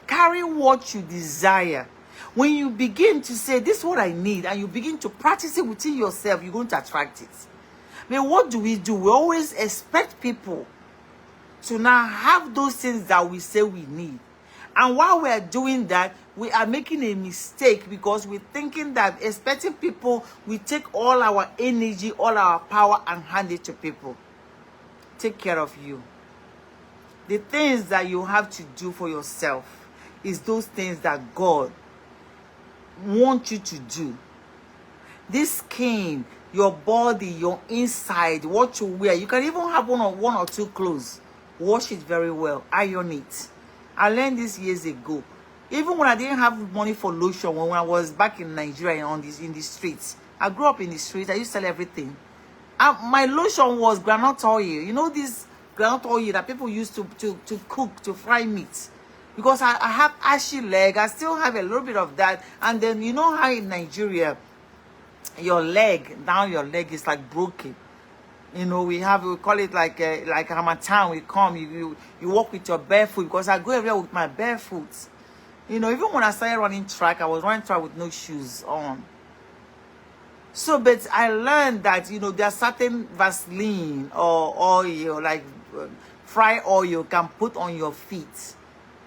Carry what you desire. When you begin to say, this is what I need, and you begin to practice it within yourself, you're going to attract it. But what do? We always expect people to now have those things that we say we need. And while we're doing that, we are making a mistake because we're thinking that expecting people, we take all our energy, all our power, and hand it to people. Take care of you. The things that you have to do for yourself is those things that God wants you to do. This skin, your body, your inside, what you wear. You can even have one or two clothes. Wash it very well. Iron it. I learned this years ago. Even when I didn't have money for lotion, when I was back in Nigeria in the streets. I grew up in the streets. I used to sell everything. My lotion was groundnut oil. You know this groundnut oil that people use to cook, to fry meat. Because I have ashy leg. I still have a little bit of that. And then you know how in Nigeria, your leg, down your leg is like broken. You know, we call it like Hamatan. We come, you walk with your barefoot, because I go everywhere with my barefoot. You know, even when I started running track, I was running track with no shoes on. So, but I learned that, you know, there are certain Vaseline or oil, like fry oil, you can put on your feet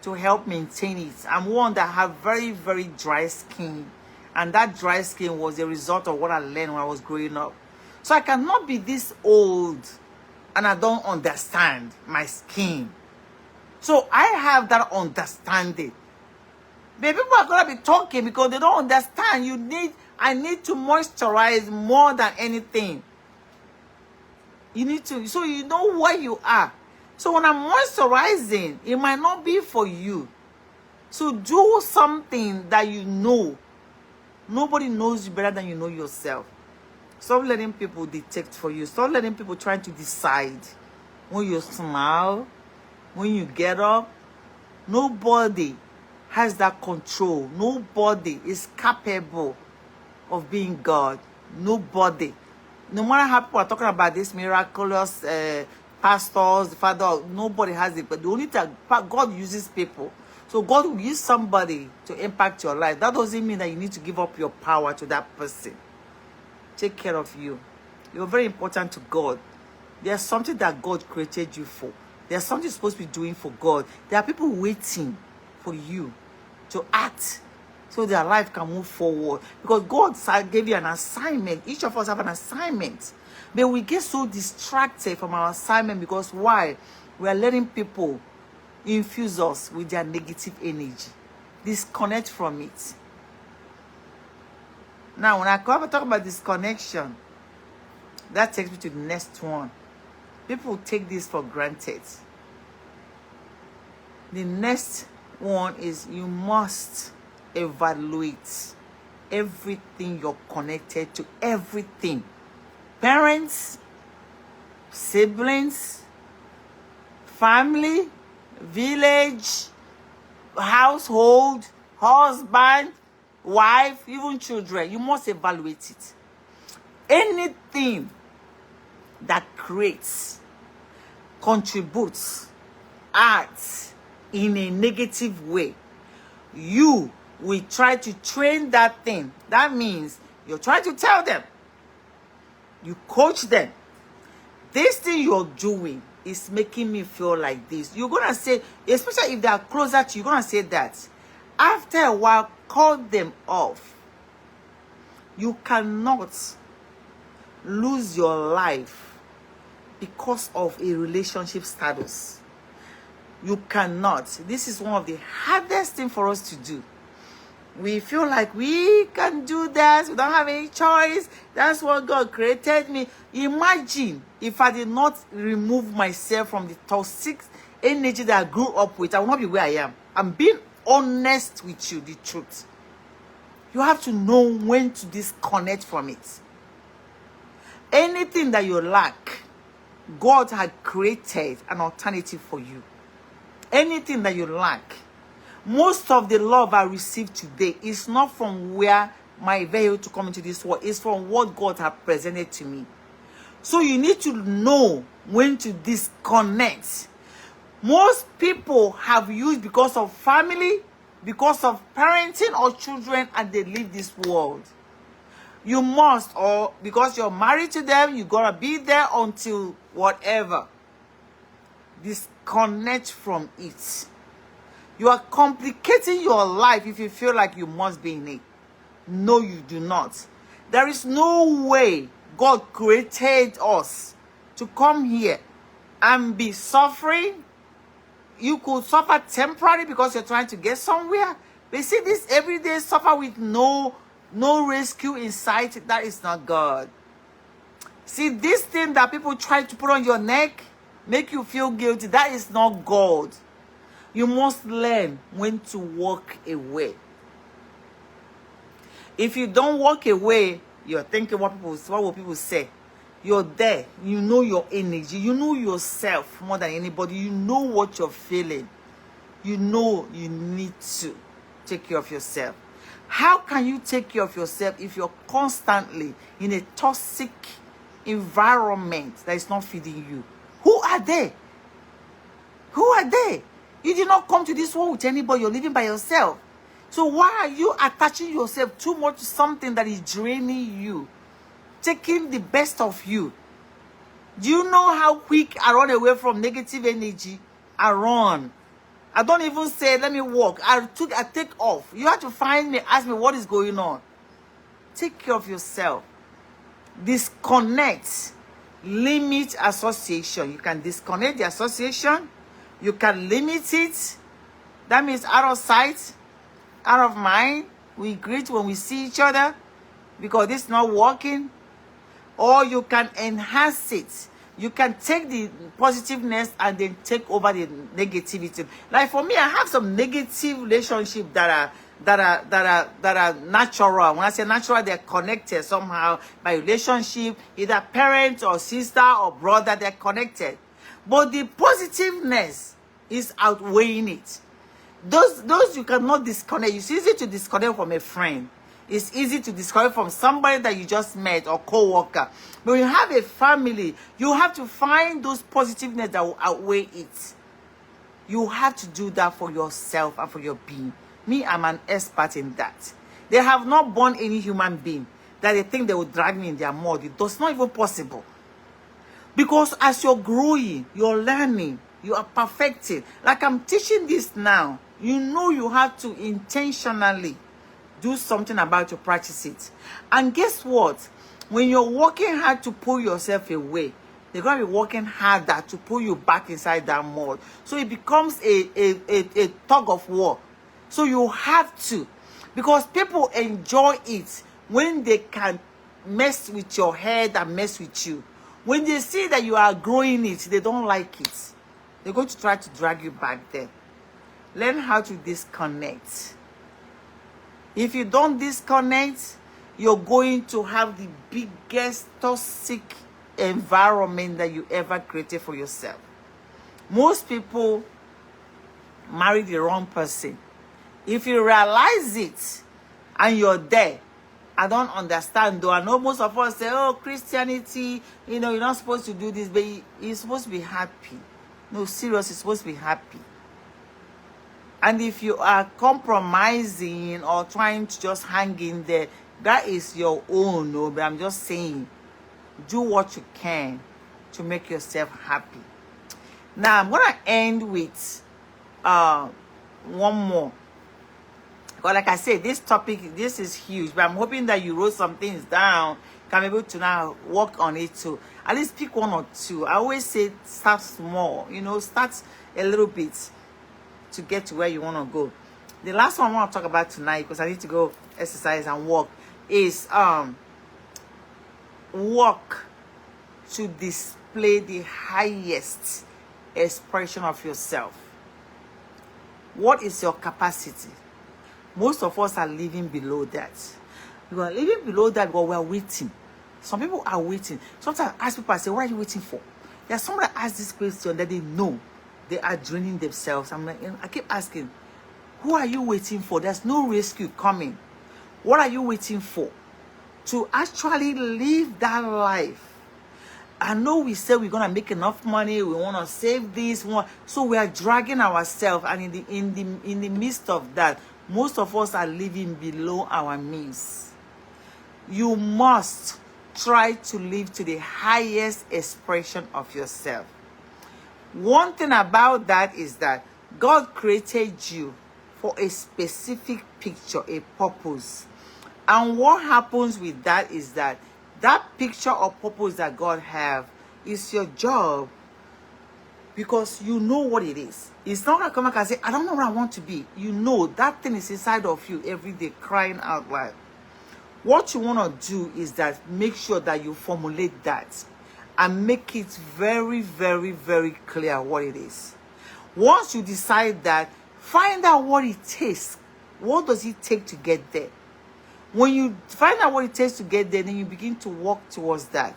to help maintain it. I'm one that have very, very dry skin. And that dry skin was a result of what I learned when I was growing up. So I cannot be this old and I don't understand my skin. So I have that understanding. But people are going to be talking because they don't understand. I need to moisturize more than anything. You need to, so you know where you are. So when I'm moisturizing, it might not be for you. So do something that you know. Nobody knows you better than you know yourself. Stop letting people dictate for you. Stop letting people try to decide. When you smile, when you get up, nobody has that control. Nobody is capable of being God. Nobody. No matter how people are talking about this miraculous pastors, father, nobody has it. But the only thing, God uses people. So God will use somebody to impact your life. That doesn't mean that you need to give up your power to that person. Take care of you. You're very important to God. There's something that God created you for. There's something you're supposed to be doing for God. There are people waiting for you to act so their life can move forward. Because God gave you an assignment. Each of us have an assignment. But we get so distracted from our assignment because why? We are letting people infuse us with their negative energy. Disconnect from it. Now, when I talk about disconnection, that takes me to the next one. People take this for granted. The next one is you must evaluate everything you're connected to. Everything. Parents, siblings, family, village, household, husband, wife, even children. You must evaluate it. Anything that creates, contributes, acts in a negative way, you will try to train that thing. That means you're trying to tell them, you coach them, this thing you're doing is making me feel like this. You're going to say, especially if they are closer to you, you're going to say that. After a while, call them off. You cannot lose your life because of a relationship status. You cannot. This is one of the hardest things for us to do. We feel like we can do that. We don't have any choice. That's what God created me. Imagine if I did not remove myself from the toxic energy that I grew up with. I will not be where I am. I'm being honest with you, the truth. You have to know when to disconnect from it. Anything that you lack, God had created an alternative for you. Anything that you lack. Most of the love I received today is not from where my vehicle to come into this world. It's from what God has presented to me. So you need to know when to disconnect. Most people have used because of family, because of parenting or children, and they leave this world. You must, or because you're married to them, you gotta be there until whatever. Disconnect from it. You are complicating your life if you feel like you must be in it. No, you do not. There is no way God created us to come here and be suffering. You could suffer temporarily because you're trying to get somewhere. But see, this everyday suffer with no rescue in sight, that is not God. See, this thing that people try to put on your neck, make you feel guilty, that is not God. You must learn when to walk away. If you don't walk away, you're thinking what will people say? You're there. You know your energy. You know yourself more than anybody. You know what you're feeling. You know you need to take care of yourself. How can you take care of yourself if you're constantly in a toxic environment that is not feeding you? Who are they? Who are they? You did not come to this world with anybody. You're living by yourself. So why are you attaching yourself too much to something that is draining you, taking the best of you? Do you know how quick I run away from negative energy? I run. I don't even say, let me walk. I take off. You have to find me, ask me what is going on. Take care of yourself. Disconnect. Limit association. You can disconnect the association. You can limit it. That means out of sight, out of mind. We greet when we see each other because this is not working. Or you can enhance it. You can take the positiveness and then take over the negativity. Like for me, I have some negative relationships that are natural. When I say natural, they're connected somehow by relationship, either parent or sister or brother, they're connected. But the positiveness is outweighing it. Those you cannot disconnect. It's easy to disconnect from a friend. It's easy to disconnect from somebody that you just met or co-worker. But when you have a family, you have to find those positiveness that will outweigh it. You have to do that for yourself and for your being. Me, I'm an expert in that. They have not born any human being that they think they will drag me in their mud. It's not even possible. Because as you're growing, you're learning, you are perfecting. Like I'm teaching this now. You know you have to intentionally do something about to practice it. And guess what? When you're working hard to pull yourself away, they're going to be working harder to pull you back inside that mold. So it becomes a tug of war. So you have to. Because people enjoy it when they can mess with your head and mess with you. When they see that you are growing it, they don't like it. They're going to try to drag you back there. Learn how to disconnect. If you don't disconnect, you're going to have the biggest toxic environment that you ever created for yourself. Most people marry the wrong person. If you realize it and you're there, I don't understand though. I know most of us say, oh, Christianity, you know, you're not supposed to do this, but you're supposed to be happy. No, serious, you're supposed to be happy. And if you are compromising or trying to just hang in there, that is your own. No, but I'm just saying, do what you can to make yourself happy. Now, I'm going to end with one more. Because like I said, this topic, this is huge. But I'm hoping that you wrote some things down. Can be able to now work on it too. At least pick one or two. I always say start small. You know, start a little bit to get to where you want to go. The last one I want to talk about tonight, because I need to go exercise and walk, is walk to display the highest expression of yourself. What is your capacity? Most of us are living below that. We are living below that, but we are waiting. Some people are waiting. Sometimes I ask people, I say, what are you waiting for? There's someone that asks this question that they know they are draining themselves. I'm like, I keep asking, who are you waiting for? There's no rescue coming. What are you waiting for? To actually live that life. I know we say we're gonna make enough money, we want to save this one, so we are dragging ourselves, and in the midst of that, most of us are living below our means. You must try to live to the highest expression of yourself. One thing about that is that God created you for a specific picture, a purpose. And what happens with that is that picture or purpose that God have is your job, because you know what it is. It's not going to come back and say, I don't know what I want to be. You know that thing is inside of you every day, crying out loud. What you want to do is that make sure that you formulate that and make it very, very, very clear what it is. Once you decide that, find out what it takes. What does it take to get there? When you find out what it takes to get there, then you begin to work towards that.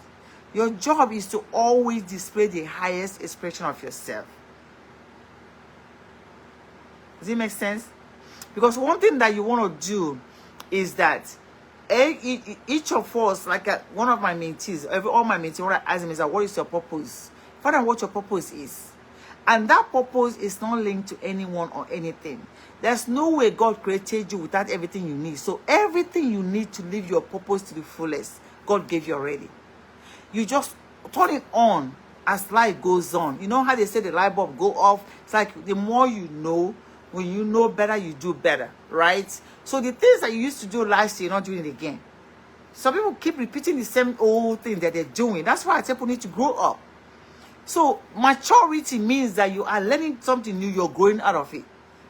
Your job is to always display the highest expression of yourself. Does it make sense? Because one thing that you want to do is that each of us, like one of my mentees, all my mentees, what I ask them is that, what is your purpose? Find out what your purpose is. And that purpose is not linked to anyone or anything. There's no way God created you without everything you need. So everything you need to live your purpose to the fullest, God gave you already. You just turn it on as life goes on. You know how they say the light bulb go off? It's like the more you know, when you know better, you do better, right? So the things that you used to do last year, you're not doing it again. Some people keep repeating the same old thing that they're doing. That's why I tell people need to grow up. So maturity means that you are learning something new, you're growing out of it.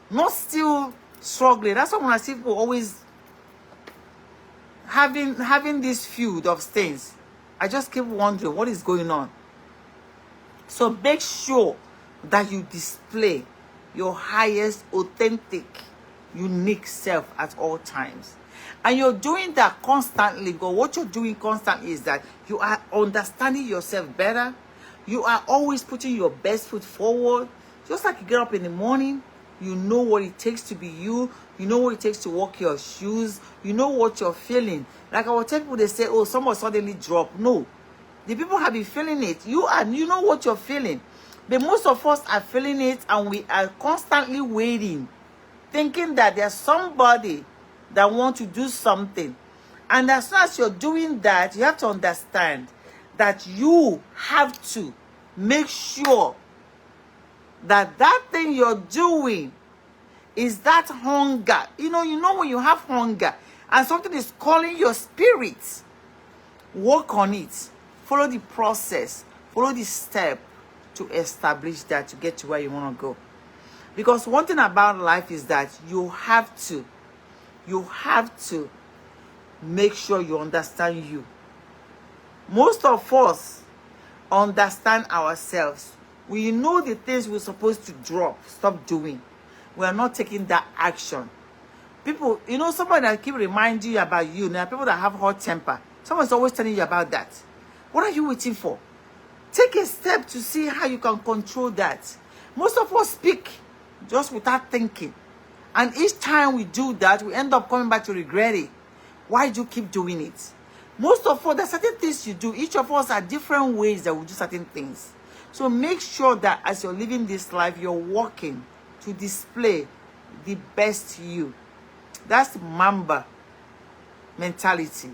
Not still struggling. That's why when I see people always having this feud of things, I just keep wondering what is going on. So make sure that you display your highest, authentic, unique self at all times. And you're doing that constantly. Because what you're doing constantly is that you are understanding yourself better. You are always putting your best foot forward. Just like you get up in the morning, you know what it takes to be you. You know what it takes to walk your shoes. You know what you're feeling. Like I will tell people, they say, oh, someone suddenly dropped. No. The people have been feeling it. You know what you're feeling. But most of us are feeling it, and we are constantly waiting, thinking that there's somebody that wants to do something. And as soon as you're doing that, you have to understand that you have to make sure that that thing you're doing is that hunger. You know when you have hunger and something is calling your spirit, work on it. Follow the process. Follow the step to establish that, to get to where you want to go. Because one thing about life is that you have to make sure you understand you. Most of us understand ourselves. We know the things we're supposed to stop doing. We are not taking that action. People, somebody that keep reminding you about you. There are people that have hot temper. Someone's always telling you about that. What are you waiting for? Take a step to see how you can control that. Most of us speak just without thinking. And each time we do that, we end up coming back to regret it. Why do you keep doing it? Most of us, there are certain things you do. Each of us are different ways that we do certain things. So make sure that as you're living this life, you're working to display the best you. That's the Mamba mentality.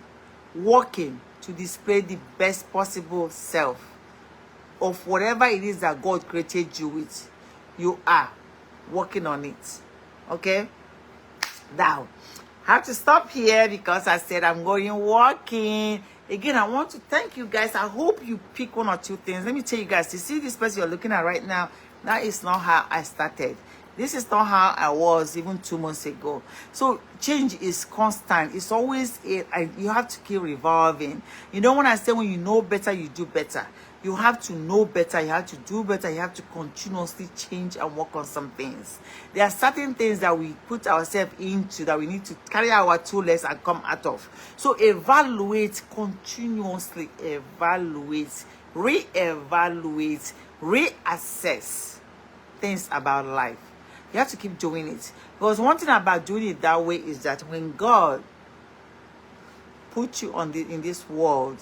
Working to display the best possible self of whatever it is that God created you with. You are working on it. Okay? Now, I have to stop here because I said I'm going walking. Again, I want to thank you guys. I hope you pick one or two things. Let me tell you guys, you see this person you're looking at right now, that is not how I started. This is not how I was even 2 months ago. So change is constant. It's always, you have to keep revolving. When I say when you know better, you do better. You have to know better. You have to do better. You have to continuously change and work on some things. There are certain things that we put ourselves into that we need to carry our 2 legs and come out of. So evaluate continuously. Evaluate. Reevaluate. Reassess things about life. You have to keep doing it. Because one thing about doing it that way is that when God put you in this world,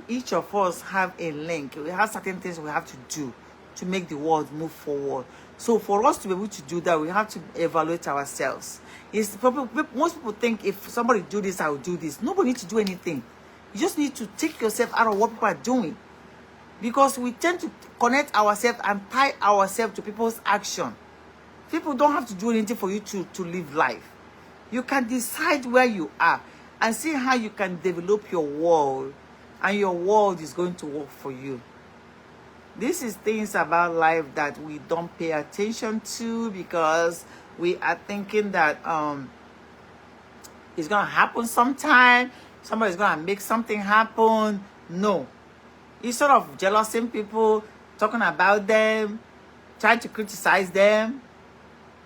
each of us have a link. We have certain things we have to do to make the world move forward. So for us to be able to do that, we have to evaluate ourselves. Most people think if somebody do this, I will do this. Nobody needs to do anything. You just need to take yourself out of what people are doing. Because we tend to connect ourselves and tie ourselves to people's action. People don't have to do anything for you to live life. You can decide where you are and see how you can develop your world, and your world is going to work for you. This is things about life that we don't pay attention to because we are thinking that it's gonna happen sometime. Somebody's gonna make something happen. No. Instead of jealousing people, talking about them, trying to criticize them,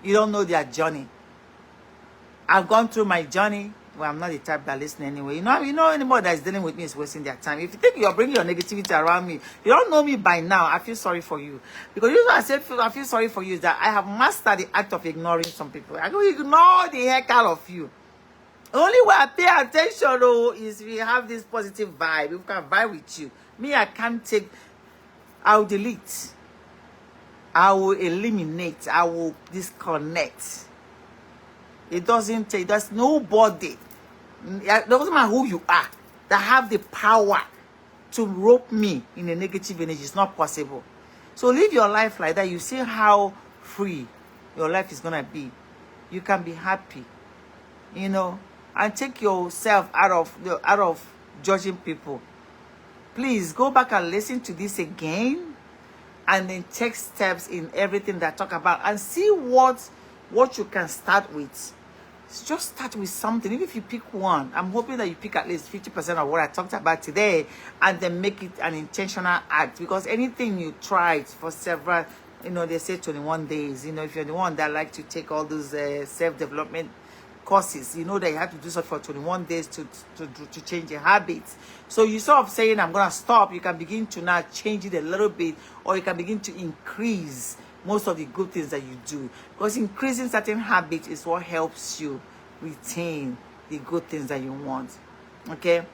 you don't know their journey. I've gone through my journey. Well, I'm not the type that listen anyway. You know anybody that's dealing with me is wasting their time. If you think you're bringing your negativity around me, you don't know me by now, I feel sorry for you. Because the reason I said I feel sorry for you is that I have mastered the act of ignoring some people. I go ignore the heck out of you. Only way I pay attention though is we have this positive vibe. We can vibe with you. Me, I can't take. I'll delete. I will eliminate. I will disconnect. It doesn't take. There's nobody. It doesn't matter who you are that have the power to rope me in a negative energy. It's not possible. So live your life like that. You see how free your life is gonna be. You can be happy, you know, and take yourself out of judging people. Please go back and listen to this again, and then take steps in everything that I talk about, and see what you can start with. Just start with something. Even if you pick one, I'm hoping that you pick at least 50% of what I talked about today, and then make it an intentional act. Because anything you tried for several, you know, they say 21 days. You know, if you're the one that like to take all those self-development courses, you know that you have to do so for 21 days to change your habits. So you sort of saying, I'm gonna stop, you can begin to now change it a little bit, or you can begin to increase most of the good things that you do. Because increasing certain habits is what helps you retain the good things that you want. Okay?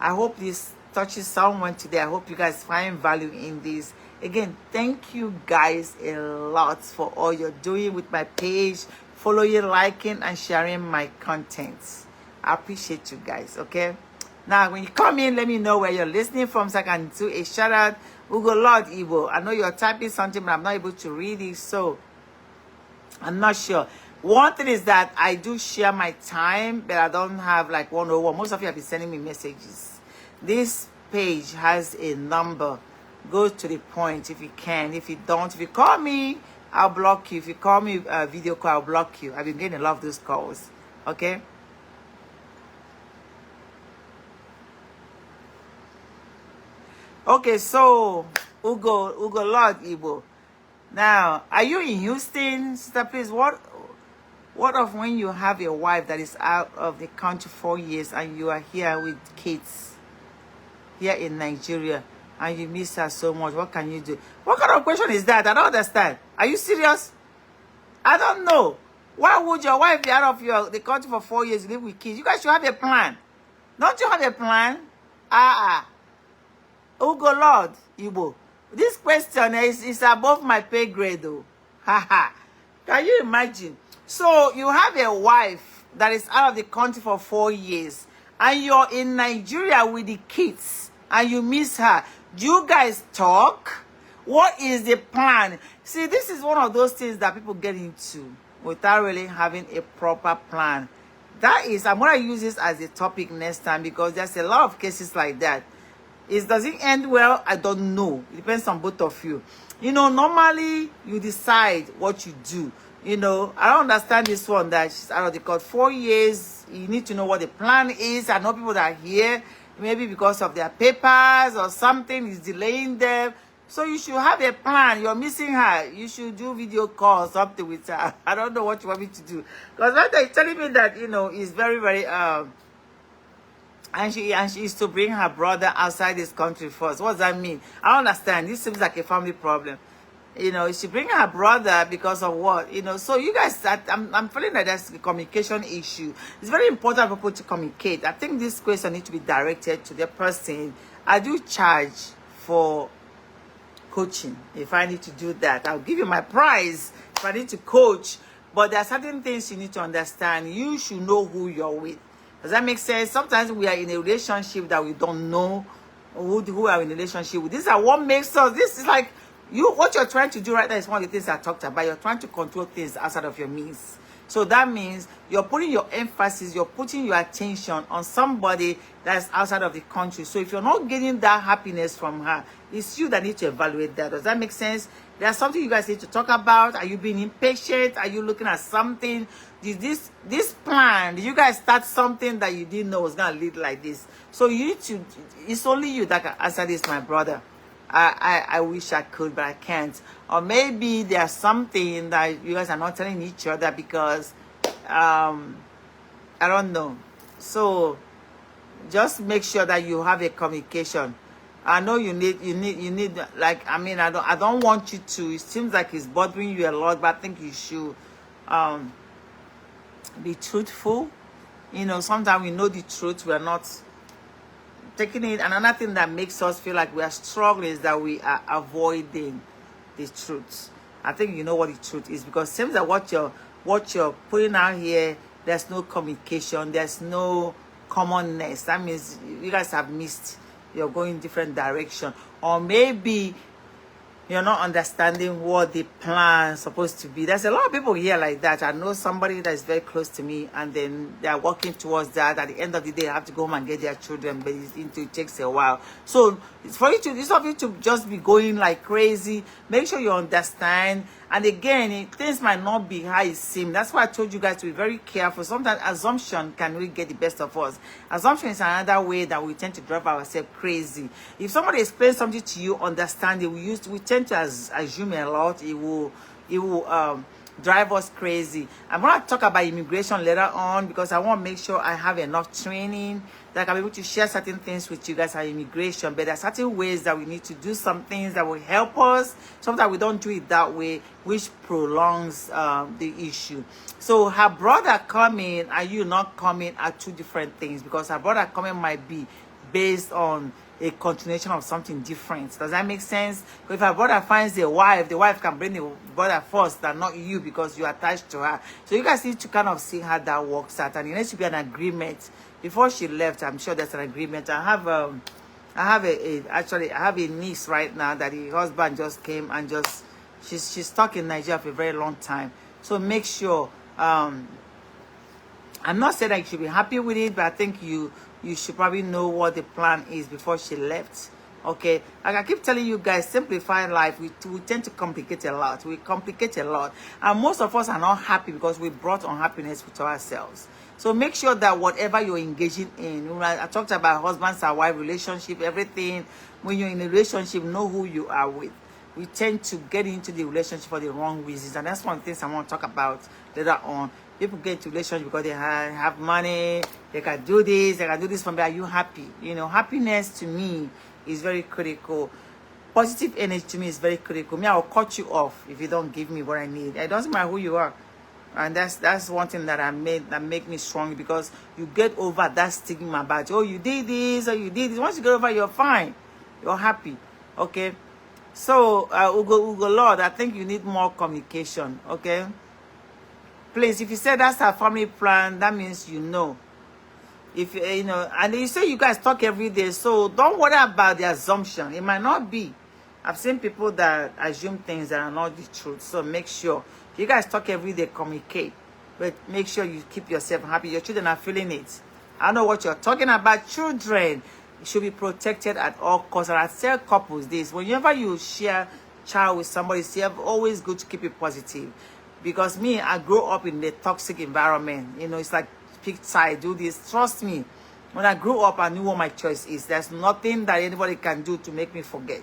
I hope this touches someone today. I hope you guys find value in this. Again, thank you guys a lot for all you're doing with my page, following, liking, and sharing my content. I appreciate you guys, okay? Now, when you come in, let me know where you're listening from so I can do a shout out. Ugo Lord Igbo. I know you're typing something, but I'm not able to read it, so I'm not sure. One thing is that I do share my time, but I don't have like 101. Most of you have been sending me messages. This page has a number. Go to the point if you can. If you don't, if you call me, I'll block you. If you call me a video call, I'll block you. I've been getting a lot of those calls. Okay? Okay, so Ugo Lord Igbo. Now, are you in Houston, sister? Please, what of when you have a wife that is out of the country 4 years and you are here with kids here in Nigeria and you miss her so much? What can you do? What kind of question is that? I don't understand. Are you serious? I don't know. Why would your wife be out of the country for 4 years, live with kids? You guys should have a plan. Don't you have a plan? Ugo Lord Igbo. This question is above my pay grade though. Haha. Can you imagine? So you have a wife that is out of the country for 4 years and you're in Nigeria with the kids and you miss her. Do you guys talk? What is the plan? See, this is one of those things that people get into without really having a proper plan. That is, I'm going to use this as a topic next time because there's a lot of cases like that. Does it end well? I don't know. It depends on both of you. You know, normally you decide what you do. You know, I don't understand this one that she's out of the court 4 years. You need to know what the plan is. I know people that are here, maybe because of their papers or something is delaying them. So you should have a plan. You're missing her. You should do video call or something with her. I don't know what you want me to do. Because right now, you're telling me that, you know, it's very, very... And she is to bring her brother outside this country first. What does that mean? I don't understand. This seems like a family problem. You know, she bring her brother because of what? You know, so you guys, I'm feeling that there's a communication issue. It's very important for people to communicate. I think this question needs to be directed to the person. I do charge for coaching. If I need to do that, I'll give you my price if I need to coach. But there are certain things you need to understand. You should know who you're with. Does that make sense? Sometimes we are in a relationship that we don't know who are in a relationship with. This is what makes us. This is like what you're trying to do right now is one of the things I talked about. You're trying to control things outside of your means. So that means you're putting your emphasis, you're putting your attention on somebody that's outside of the country. So if you're not getting that happiness from her, it's you that need to evaluate that. Does that make sense? There's something you guys need to talk about. Are you being impatient? Are you looking at something? Did this plan, did you guys start something that you didn't know was going to lead like this? So you need to, it's only you that can answer this, my brother. I wish I could, but I can't. Or maybe there's something that you guys are not telling each other because, I don't know. So just make sure that you have a communication. I know you need, like, I mean, I don't want you to, it seems like it's bothering you a lot, but I think you should, be truthful. You know, sometimes we know the truth, we're not taking it. And another thing that makes us feel like we are struggling is that we are avoiding the truth. I think you know what the truth is, because it seems that what you're putting out here, there's no communication, there's no commonness. That means you guys have missed. You're going different direction, or maybe you're not understanding what the plan is supposed to be. There's a lot of people here like that. I know somebody that is very close to me, and then they're working towards that. At the end of the day, they have to go home and get their children, but it takes a while. So it's for you to, it's of you to just be going like crazy. Make sure you understand. And again, things might not be how it seems. That's why I told you guys to be very careful. Sometimes assumption can really get the best of us. Assumption is another way that we tend to drive ourselves crazy. If somebody explains something to you, understand it. We tend to assume a lot. It will drive us crazy. I'm going to talk about immigration later on, because I want to make sure I have enough training that I can be able to share certain things with you guys on immigration. But there are certain ways that we need to do some things that will help us. Sometimes we don't do it that way, which prolongs the issue. So her brother coming and you not coming are two different things, because her brother coming might be based on a continuation of something different. Does that make sense? Because if her brother finds a wife, the wife can bring the brother first and not you, because you're attached to her. So you guys need to kind of see how that works out, and it needs to be an agreement. Before she left, I'm sure there's an agreement. I have a niece right now that the husband just came and just she's stuck in Nigeria for a very long time. So make sure, I'm not saying that you should be happy with it, but I think you should probably know what the plan is before she left. Okay, like I keep telling you guys, simplify life. We tend to complicate a lot. We complicate a lot, and most of us are not happy because we brought unhappiness to ourselves. So make sure that whatever you're engaging in, I talked about husbands and wife relationship, everything. When you're in a relationship, know who you are with. We tend to get into the relationship for the wrong reasons, and that's one of the things I want to talk about later on. People get into relationship because they have money, they can do this for me. Are you happy? You know, happiness to me is very critical. Positive energy to me is very critical. Me, I'll cut you off if you don't give me what I need. It doesn't matter who you are. And that's one thing that make me strong, because you get over that stigma about, oh, you did this or you did this. Once you get over, you're fine. You're happy. Okay? So, Ugo Lord, I think you need more communication. Okay? Please, if you say that's our family plan, that means you know. If you know, and you say you guys talk every day, so don't worry about the assumption. It might not be. I've seen people that assume things that are not the truth. So make sure, if you guys talk every day, communicate, but make sure you keep yourself happy. Your children are feeling it. I know what you're talking about. Children should be protected at all costs. And I tell couples this: whenever you share child with somebody, it's always good to keep it positive. Because me, I grew up in a toxic environment. You know, it's like, pick side, do this. Trust me, when I grew up, I knew what my choice is. There's nothing that anybody can do to make me forget.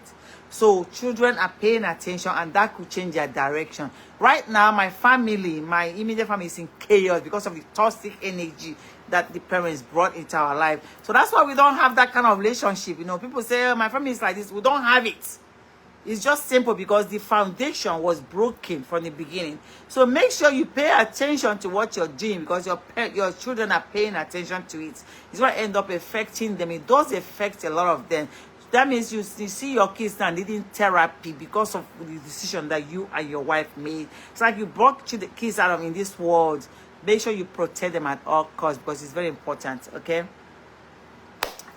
So children are paying attention, and that could change their direction. Right now, my family, my immediate family is in chaos because of the toxic energy that the parents brought into our life. So that's why we don't have that kind of relationship. You know, people say, oh, my family is like this. We don't have it. It's just simple because the foundation was broken from the beginning. So make sure you pay attention to what you're doing, because your children are paying attention to it. It's going to end up affecting them. It does affect a lot of them. That means you see your kids now needing therapy because of the decision that you and your wife made. It's like you brought the kids out of in this world. Make sure you protect them at all costs, because it's very important, okay?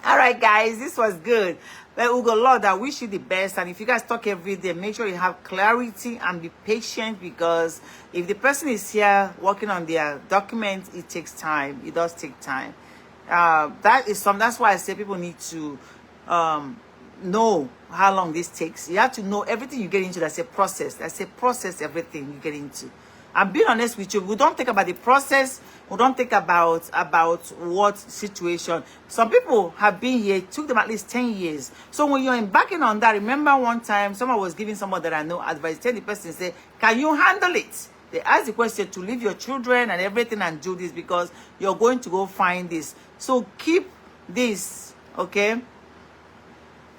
All right, guys, this was good. Well, Ugo Lord, I wish you the best. And if you guys talk every day, make sure you have clarity and be patient, because if the person is here working on their document, it takes time. It does take time. That's why I say people need to know how long this takes. You have to know everything you get into. That's a process. That's a process, everything you get into. I'm being honest with you. We don't think about the process. We don't think about what situation. Some people have been here. It took them at least 10 years. So when you're embarking on that, remember one time someone was giving someone that I know advice. Tell the person, say, can you handle it? They ask the question to leave your children and everything and do this, because you're going to go find this. So keep this, okay?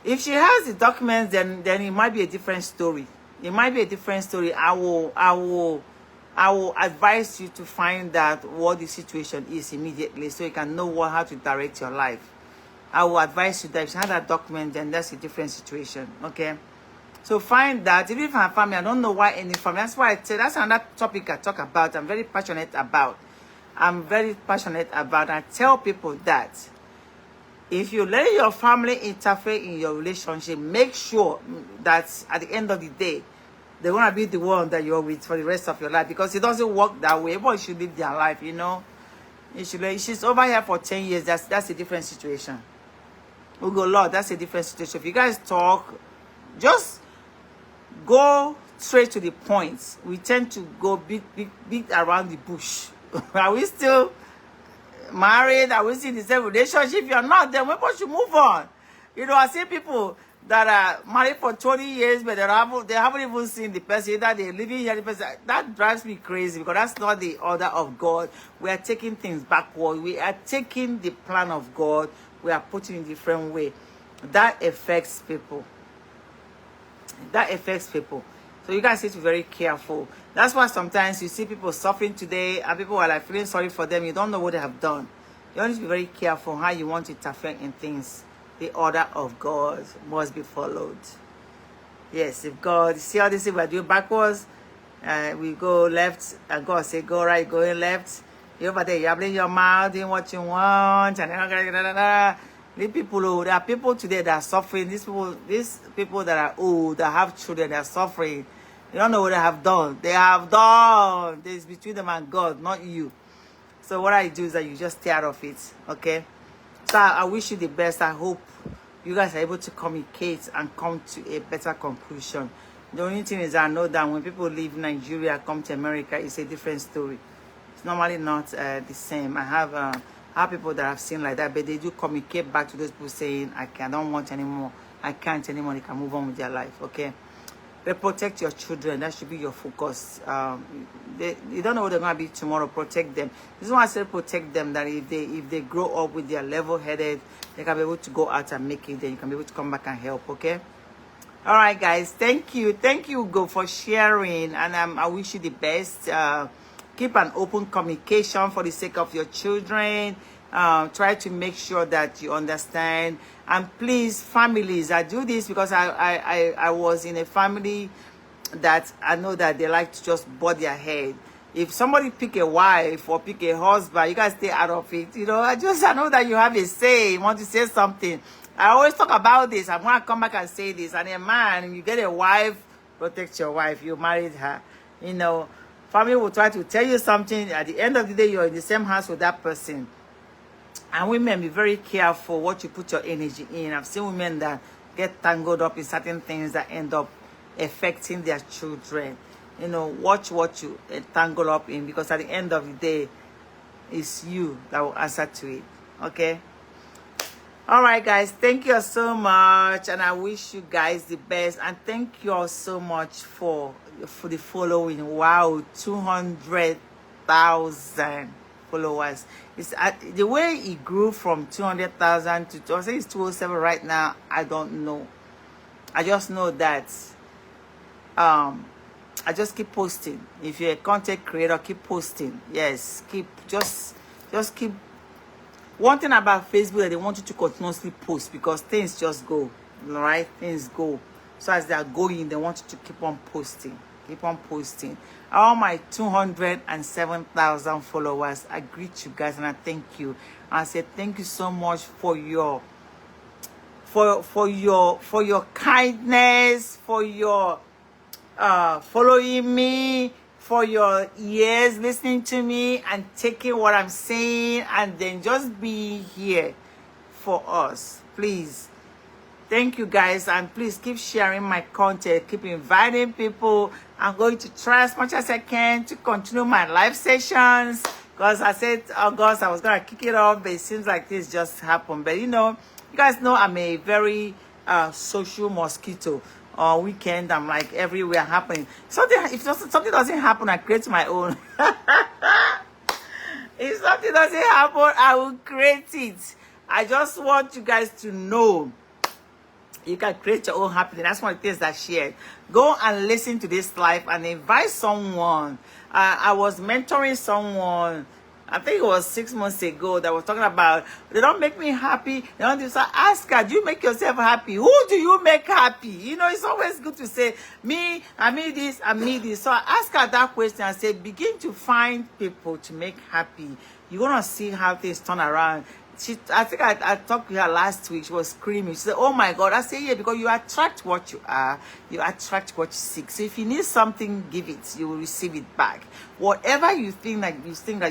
If she has the documents, then it might be a different story. It might be a different story. I will advise you to find out what the situation is immediately, so you can know how to direct your life. I will advise you that if you have that document, then that's a different situation, okay? So find that. Even if I'm family, I don't know why any family. That's why I say that's another topic I talk about. I'm very passionate about. I tell people that if you let your family interfere in your relationship, make sure that at the end of the day, they're going to be the one that you're with for the rest of your life, because it doesn't work that way. Everyone should live their life, you know. She's over here for 10 years. That's a different situation. Ugo Lord, that's a different situation. If you guys talk, just go straight to the point. We tend to go beat around the bush. Are we still married? Are we still in the same relationship? If you're not, then we should move on. You know, I see people that are married for 20 years, but they haven't even seen the person, that they're living here. The person, that drives me crazy, because that's not the order of God. We are taking things backward. We are taking the plan of God. We are putting it in a different way. That affects people. So you guys need to be very careful. That's why sometimes you see people suffering today, and people are like feeling sorry for them. You don't know what they have done. You need to be very careful how you want to interfere in things. The order of God must be followed. Yes, if God, see all this thing we're doing backwards, we go left, and God say go right, going left. You over there, you're blowing your mouth, doing what you want, and leave people. There are people today that are suffering. These people that are old, that have children, that are suffering. You don't know what they have done. They have done. This is between them and God, not you. So what I do is that you just stay out of it, okay? So I wish you the best. I hope you guys are able to communicate and come to a better conclusion. The only thing is I know that when people leave Nigeria, come to America, it's a different story. It's normally not the same. I have people that I've seen like that, but they do communicate back to those people saying, I don't want anymore. I can't anymore. They can move on with their life, okay? But protect your children. That should be your focus. You don't know what they're going to be tomorrow. Protect them. This is why I say protect them, that if they grow up with their level-headed, they can be able to go out and make it. Then you can be able to come back and help, okay? All right, guys. Thank you. Thank you, Ugo, for sharing. And I wish you the best. Keep an open communication for the sake of your children. Try to make sure that you understand. And please, families, I do this because I was in a family that I know that they like to just butt their head. If somebody pick a wife or pick a husband, you guys stay out of it. You know, I know that you have a say. You want to say something. I always talk about this. I'm going to come back and say this. And a man, you get a wife, protect your wife. You married her. You know, family will try to tell you something. At the end of the day, you're in the same house with that person. And women, be very careful what you put your energy in. I've seen women that get tangled up in certain things that end up affecting their children. You know, watch what you tangle up in, because at the end of the day, it's you that will answer to it. Okay? All right, guys. Thank you all so much. And I wish you guys the best. And thank you all so much for the following. Wow, 200,000 followers. It's the way it grew from 200,000 to, I think it's 207 right now. I don't know. I just know that I just keep posting. If you're a content creator, keep posting. Yes, just keep. One thing about Facebook, that they want you to continuously post, because things just go, right? Things go. So as they are going, they want you to keep on posting. Keep on posting. All my 207,000 followers, I greet you guys and I thank you. I say thank you so much for your for your kindness, for your following me, for your ears listening to me and taking what I'm saying, and then just be here for us. Please. Thank you guys, and please keep sharing my content, keep inviting people. I'm going to try as much as I can to continue my live sessions, because I said August I was gonna kick it off, but it seems like this just happened. But you guys know I'm a very social mosquito. Weekend I'm like everywhere happening. If something doesn't happen, I create my own. If something doesn't happen, I will create it. I just want you guys to know you can create your own happiness. That's one of the things that I shared. Go and listen to this live and invite someone. I was mentoring someone, I think it was 6 months ago, that was talking about, they don't make me happy. They don't do so. Ask her, do you make yourself happy? Who do you make happy? It's always good to say, me, I me this, I me this. So I ask her that question and say, begin to find people to make happy. You're going to see how things turn around. I think I talked to her last week. She was screaming. She said, oh my God. I said, yeah, because you attract what you are. You attract what you seek. So if you need something, give it. You will receive it back. Whatever you think that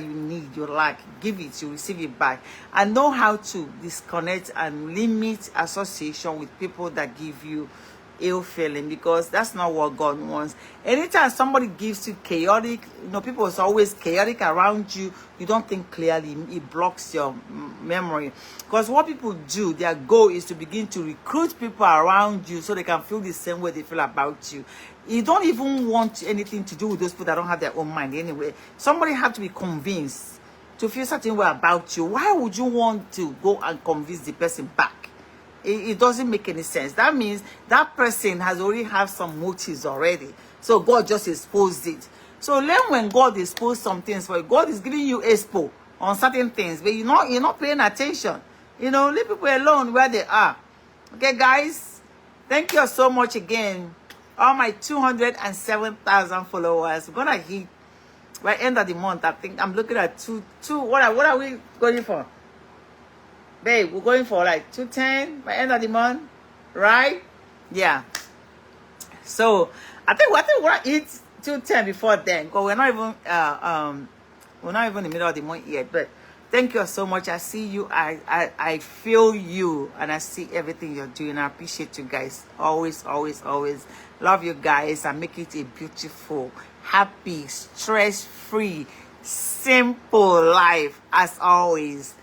you need, you like, give it. You receive it back. And know how to disconnect and limit association with people that give you ill feeling, because that's not what God wants. Anytime somebody gives you chaotic, people is always chaotic around you, you don't think clearly, it blocks your memory. Because what people do, their goal is to begin to recruit people around you so they can feel the same way they feel about you. You don't even want anything to do with those people that don't have their own mind anyway. Somebody have to be convinced to feel certain way about you. Why would you want to go and convince the person back? It doesn't make any sense. That means that person has already have some motives already. So God just exposed it. So learn when God exposed some things for you. God is giving you expo on certain things, but you're not paying attention. Leave people alone where they are. Okay, guys? Thank you so much again. All my 207,000 followers. We're gonna hit by end of the month. I think I'm looking at two. What are we going for? Babe, we're going for like 210 by end of the month, right? Yeah. So I think we're gonna hit 210 before then, because we're not even in the middle of the month yet. But thank you so much. I see you. I feel you, and I see everything you're doing. I appreciate you guys. Always, always, always love you guys, and make it a beautiful, happy, stress-free, simple life as always.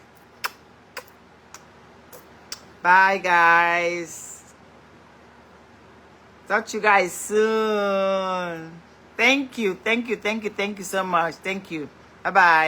Bye, guys. Talk to you guys soon. Thank you so much. Thank you. Bye-bye.